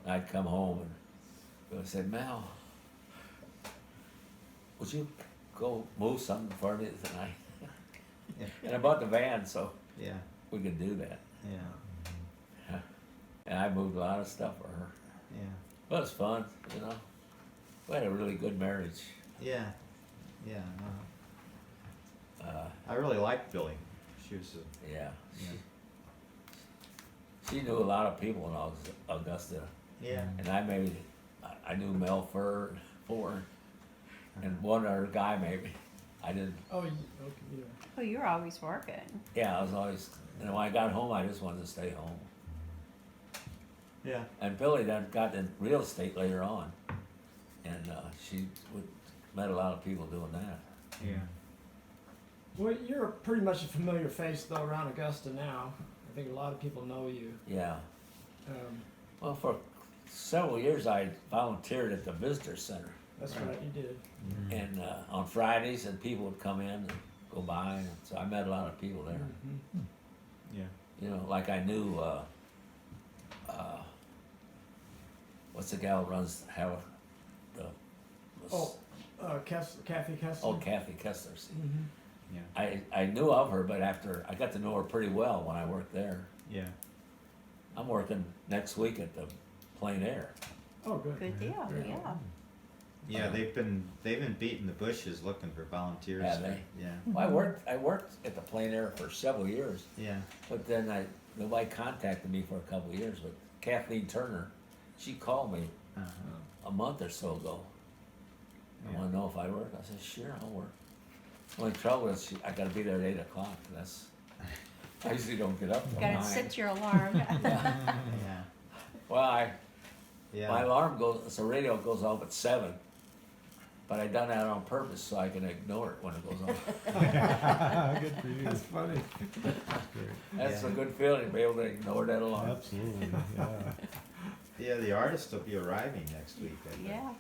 I'd come home and Billy said, "Mel, would you go move something for me tonight?" Yeah. And I bought the van so Yeah. we could do that. Yeah. And I moved a lot of stuff for her. Yeah. But it was fun, you know. We had a really good marriage. Yeah. Yeah. Uh, I really liked Billy. She was. yeah. Yeah. She knew a lot of people in Augusta. Yeah. And I knew Mel Ford, and one other guy maybe. I didn't, Oh, okay. Yeah. Oh, you're always working. yeah, I was always, and when I got home, I just wanted to stay home. Yeah. And Billy then got in real estate later on, and met a lot of people doing that. Yeah. Well, you're pretty much a familiar face though around Augusta now. I think a lot of people know you. Yeah. Um, Well, for several years, I volunteered at the visitor center, that's Right. right, you did. and on Fridays, and people would come in and go by, and so I met a lot of people there. Mhm. Yeah. You know, like I knew, what's the gal who runs Oh, Kathy Kessler. Kathy Kessler. See, Mm-hmm. Yeah. I knew of her, but after I got to know her pretty well when I worked there, Yeah. I'm working next week at the Plain Air. Oh, good. Good deal, Very yeah. good. Yeah, they've been beating the bushes looking for volunteers. Have they? Yeah, Well, I worked at the Plain Air for several years, yeah. but then nobody contacted me for a couple of years. But Kathleen Turner, she called me Uh-huh. a month or so ago. I Yeah. want to know if I work. I said, sure, I'll work. Only trouble is I got to be there at 8 o'clock. I usually don't get up till Gotta 9. set your alarm. Yeah, Well, yeah. my alarm goes, the radio goes off at 7, but I done that on purpose so I can ignore it when it goes off. Good for you. That's funny. That's great. That's Yeah. a good feeling to be able to ignore that alarm. Absolutely, yeah. Yeah, the artist will be arriving next week, I think. Yeah.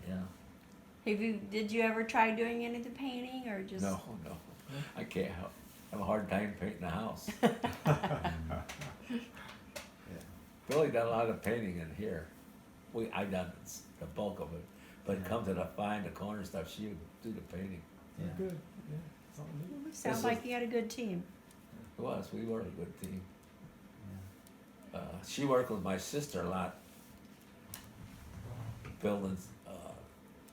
Yeah. Did you ever try doing any of the painting or just? No, I can't. I have a hard time painting a house. Yeah. Billy done a lot of painting in here. I done the bulk of it, but it comes to find the corner stuff. She would do the painting. Yeah. Good. Yeah. Something new. Sounds This like you had a good team. It was. We were a good team. She worked with my sister a lot. Building.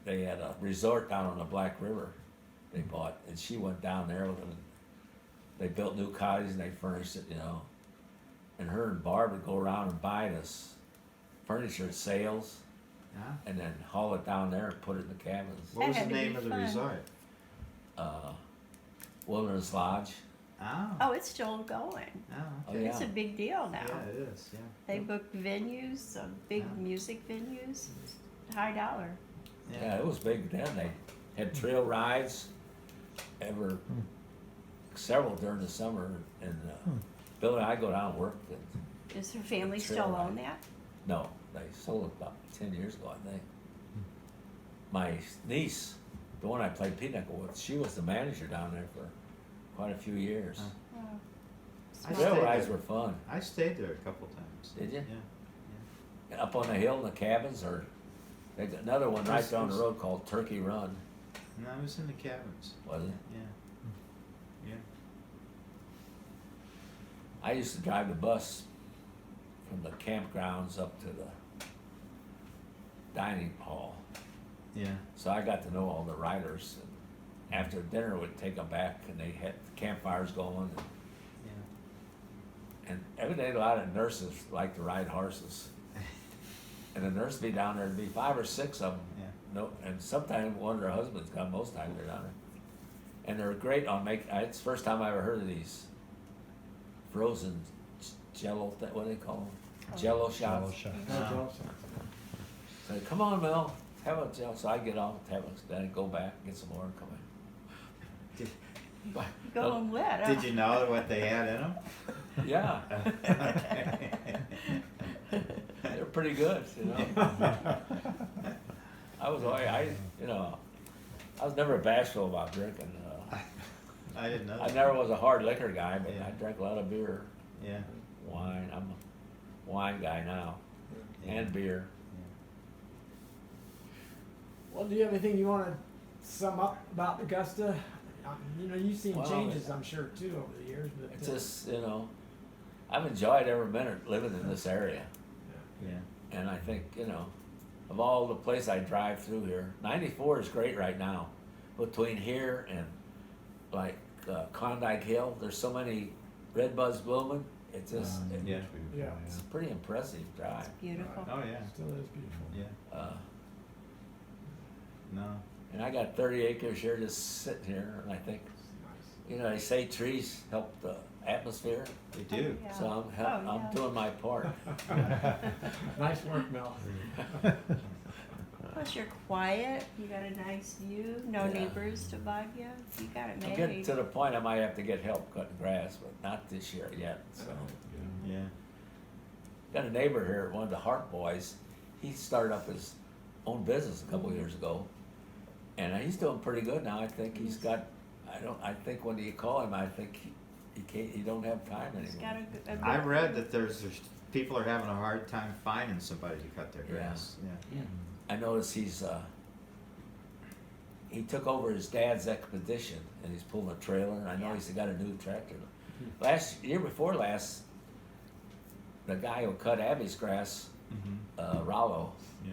They had a resort down on the Black River. They bought, and she went down there with them. They built new cottages and they furnished it, And her and Barb would go around and buy this furniture at sales, Yeah. and then haul it down there and put it in the cabins. What was That the had to name be of the fun. resort? Wilderness Lodge. Oh. Oh, it's still going. Oh, Oh, okay. yeah. It's a big deal now. Yeah, it is, yeah. They book venues, some big Yeah. music venues, high dollar. Yeah, it was big then. They had trail rides, several during the summer, and Bill and I go down and work. And, Does her family Trail still ride. own that? no, they sold it about 10 years ago, I think. My niece, the one I played pinochle with, she was the manager down there for quite a few years. Huh. Wow. I Trail stayed rides there. were fun. I stayed there a couple times. Did you? Yeah. Up on the hill in the cabins, or they got another one right down the road called Turkey Run, No, I was in the cabins. was it? Yeah. Yeah. I used to drive the bus from the campgrounds up to the dining hall, Yeah. so I got to know all the riders. And after dinner, we'd take them back, and they had campfires going. Yeah. And every day, a lot of nurses like to ride horses, and the nurse would be down there. There'd be 5 or 6 of them. Yeah. No, and sometimes one of their husbands come. Most times they're down there, and they're great on it's the first time I ever heard of these frozen Jello. What do they call them? Oh. Jello Shallow shots. shot. No, Joe, So come on, Mel, have a Jello. So I get off, have a, then I go back, get some more, and come in. Did, But, Go home wet, huh? did you know what they had in them? yeah, they're pretty good. I was never bashful about drinking. I didn't know. I that. never was a hard liquor guy, but Yeah. I drank a lot of beer, Yeah. wine. I'm a wine guy now, Yeah. and beer. Well, do you have anything you want to sum up about Augusta? You've seen Well, changes, I'm sure, too, over the years. But It's just, I've enjoyed every minute living in this area. Yeah. And I think, of all the places I drive through here, 94 is great right now. Between here and like Klondike Hill, there's so many red buds blooming. It's just, Yeah. Yeah. it's a pretty impressive drive. Beautiful. Oh yeah. Still is beautiful. Yeah. Uh, No. and I got 30 acres here just sitting here, and I think, Nice. they say trees help the atmosphere, They do. Yeah. so Oh, I'm yeah. doing my part. Nice work, Mel. Plus you're quiet, you got a nice view, no Yeah. neighbors to bug you, you got it I'm made. getting to the point I might have to get help cutting grass, but not this year yet. So, Yeah. got a neighbor here, one of the Hart boys. He started up his own business a couple of years ago, and he's doing pretty good now. I think he's got. I think when you call him, I think he can't. He don't have time He's got anymore. a good. I read that there's people are having a hard time finding somebody to cut their Yeah. grass. Yeah. I noticed he took over his dad's expedition, and he's pulling a trailer. And I know Yeah. he's got a new tractor. Year before last, the guy who cut Abby's grass, Rollo, Yeah.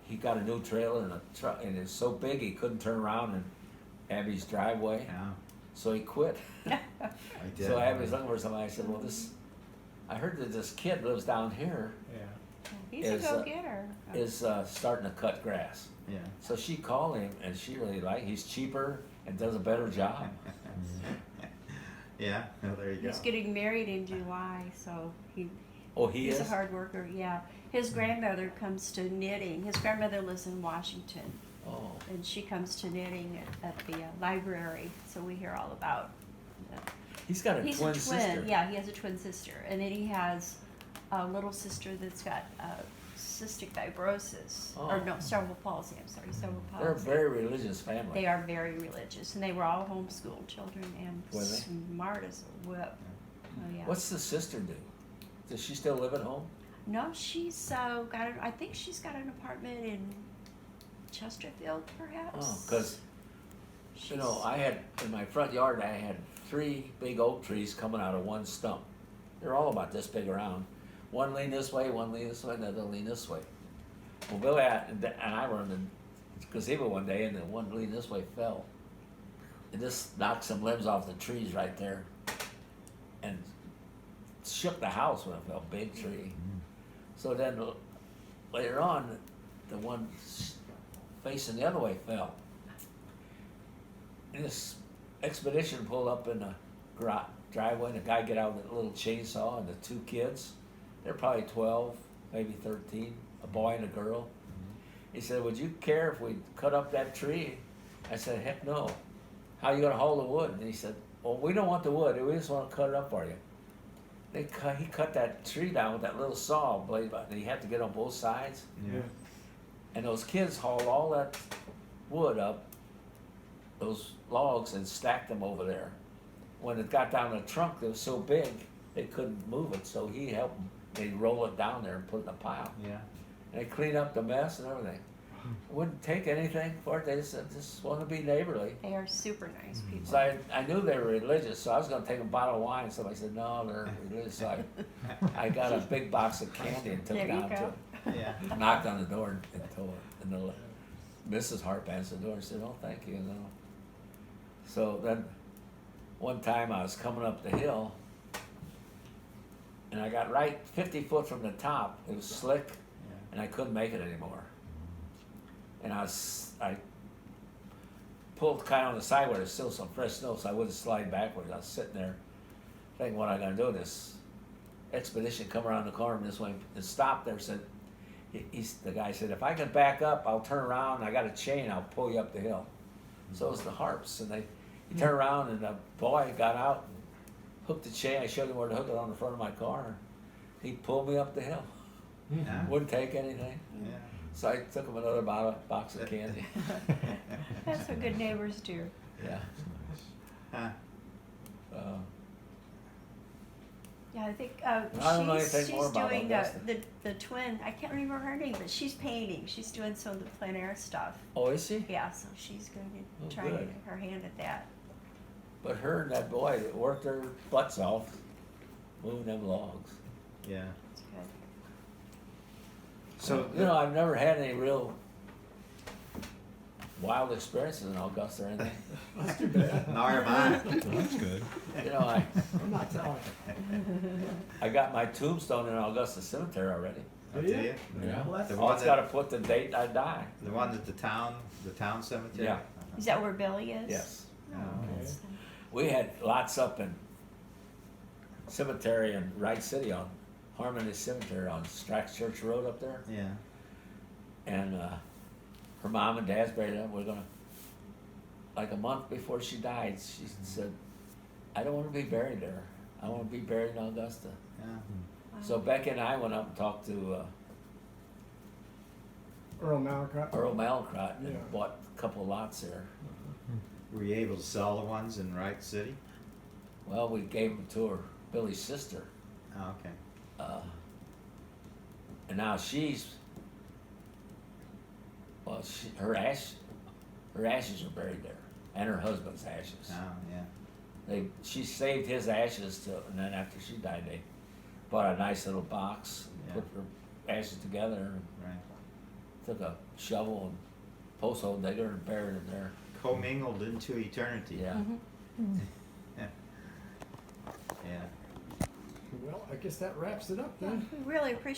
he got a new trailer and a truck, and it's so big he couldn't turn around in Abby's driveway, Yeah, so he quit. I did. So Abby was looking for somebody. I said, "Well, I heard that this kid lives down here, Yeah. He's Is, a go-getter. is starting to cut grass." Yeah. So she called him, and she really liked. He's cheaper and does a better job. Yeah, well, there you go. He's getting married in July, so Oh, he he's is. a hard worker. Yeah, his grandmother comes to knitting. His grandmother lives in Washington, Oh, and she comes to knitting at the library. So we hear all about. he's got a He's twin a twin. sister. Yeah, he has a twin sister, and then he has a little sister that's got cystic fibrosis, or Oh. no, cerebral palsy. I'm sorry, cerebral They're a palsy. very religious family. They are very religious, and they were all homeschooled children and Were they? smart as a whip. Oh yeah. What's the sister do? Does she still live at home? No, she's I think she's got an apartment in Chesterfield, perhaps. Oh, because you know, I had in my front yard, I had 3 big oak trees coming out of one stump. They're all about this big around. One lean this way, one lean this way, another lean this way. Well, Billy and I were in the gazebo one day, and the one lean this way fell. It just knocked some limbs off the trees right there, and shook the house when it fell. Big tree. So then later on, the one facing the other way fell. And this expedition pulled up in the driveway, and the guy get out with a little chainsaw, and the 2 kids, they're probably 12, maybe 13, a boy and a girl. He said, "Would you care if we cut up that tree?" I said, "Heck no. How are you gonna haul the wood?" And he said, "Well, we don't want the wood, we just wanna cut it up for you." He cut that tree down with that little saw blade, and he had to get on both sides. Yeah. And those kids hauled all that wood up, those logs, and stacked them over there. When it got down the trunk, it was so big, they couldn't move it, so he helped them. They'd roll it down there and put it in a pile. Yeah. And they cleaned up the mess and everything. Wouldn't take anything for it, they just wanted to be neighborly. They are super nice people. So I knew they were religious, so I was gonna take a bottle of wine, somebody said, "No, they're religious," so I got a big box of candy and took There it you down go. to it. Yeah. Knocked on the door and told her, and the Mrs. Harp answered the door and said, "Oh, thank you," no. So then, one time I was coming up the hill, and I got right 50 foot from the top. It was slick, and I couldn't make it anymore. And I pulled kind of on the side where there's still some fresh snow, so I wouldn't slide backwards. I was sitting there thinking, what am I gonna do? This expedition come around the corner this way and stopped there. Said, the guy said, "If I can back up, I'll turn around. I got a chain. I'll pull you up the hill." So it was the Harps, and he turned around, and the boy got out and hooked the chain. I showed him where to hook it on the front of my car. He pulled me up the hill. Yeah. Wouldn't take anything. Yeah. So I took him another box of candy. That's what good neighbors do. Yeah. Huh. Yeah, I think I don't know anything more she's about doing Augusta. the twin. I can't remember her name, but she's painting. She's doing some of the plein air stuff. Oh, is she? Yeah, so she's going Oh, to try good. her hand at that. But her and that boy that worked their butts off moving them logs. Yeah. It's good. So you know, I've never had any real wild experiences in Augusta or anything. That's too bad. nor am I. That's good. You know, I'm not telling. I got my tombstone in Augusta Cemetery already. I'll Do tell you? you. Yeah. Well, that's The All one it's that- got to put the date I die. The one at the town cemetery? Yeah. Is that where Billy is? Yes. Oh, Okay. that's- We had lots up in cemetery in Wright City on Harmony Cemetery on Strax Church Road up there. Yeah. And her mom and dad's buried up. We're gonna, like a month before she died, she said, "I don't want to be buried there. I want to be buried in Augusta." Yeah. So Becky and I went up and talked to Earl Malacott. Earl Malcrot and Yeah. bought a couple lots there. Were you able to sell the ones in Wright City? Well, we gave them to her, Billy's sister, Oh, okay. and now she's, well, her ashes are buried there, and her husband's ashes. Oh, yeah. She saved his ashes till, and then after she died, they bought a nice little box, Yeah. put her ashes together, Right. took a shovel and post hole digger and buried it there. Commingled into eternity. Yeah. Mhm. Yeah. Well, I guess that wraps it up then. We really appreciate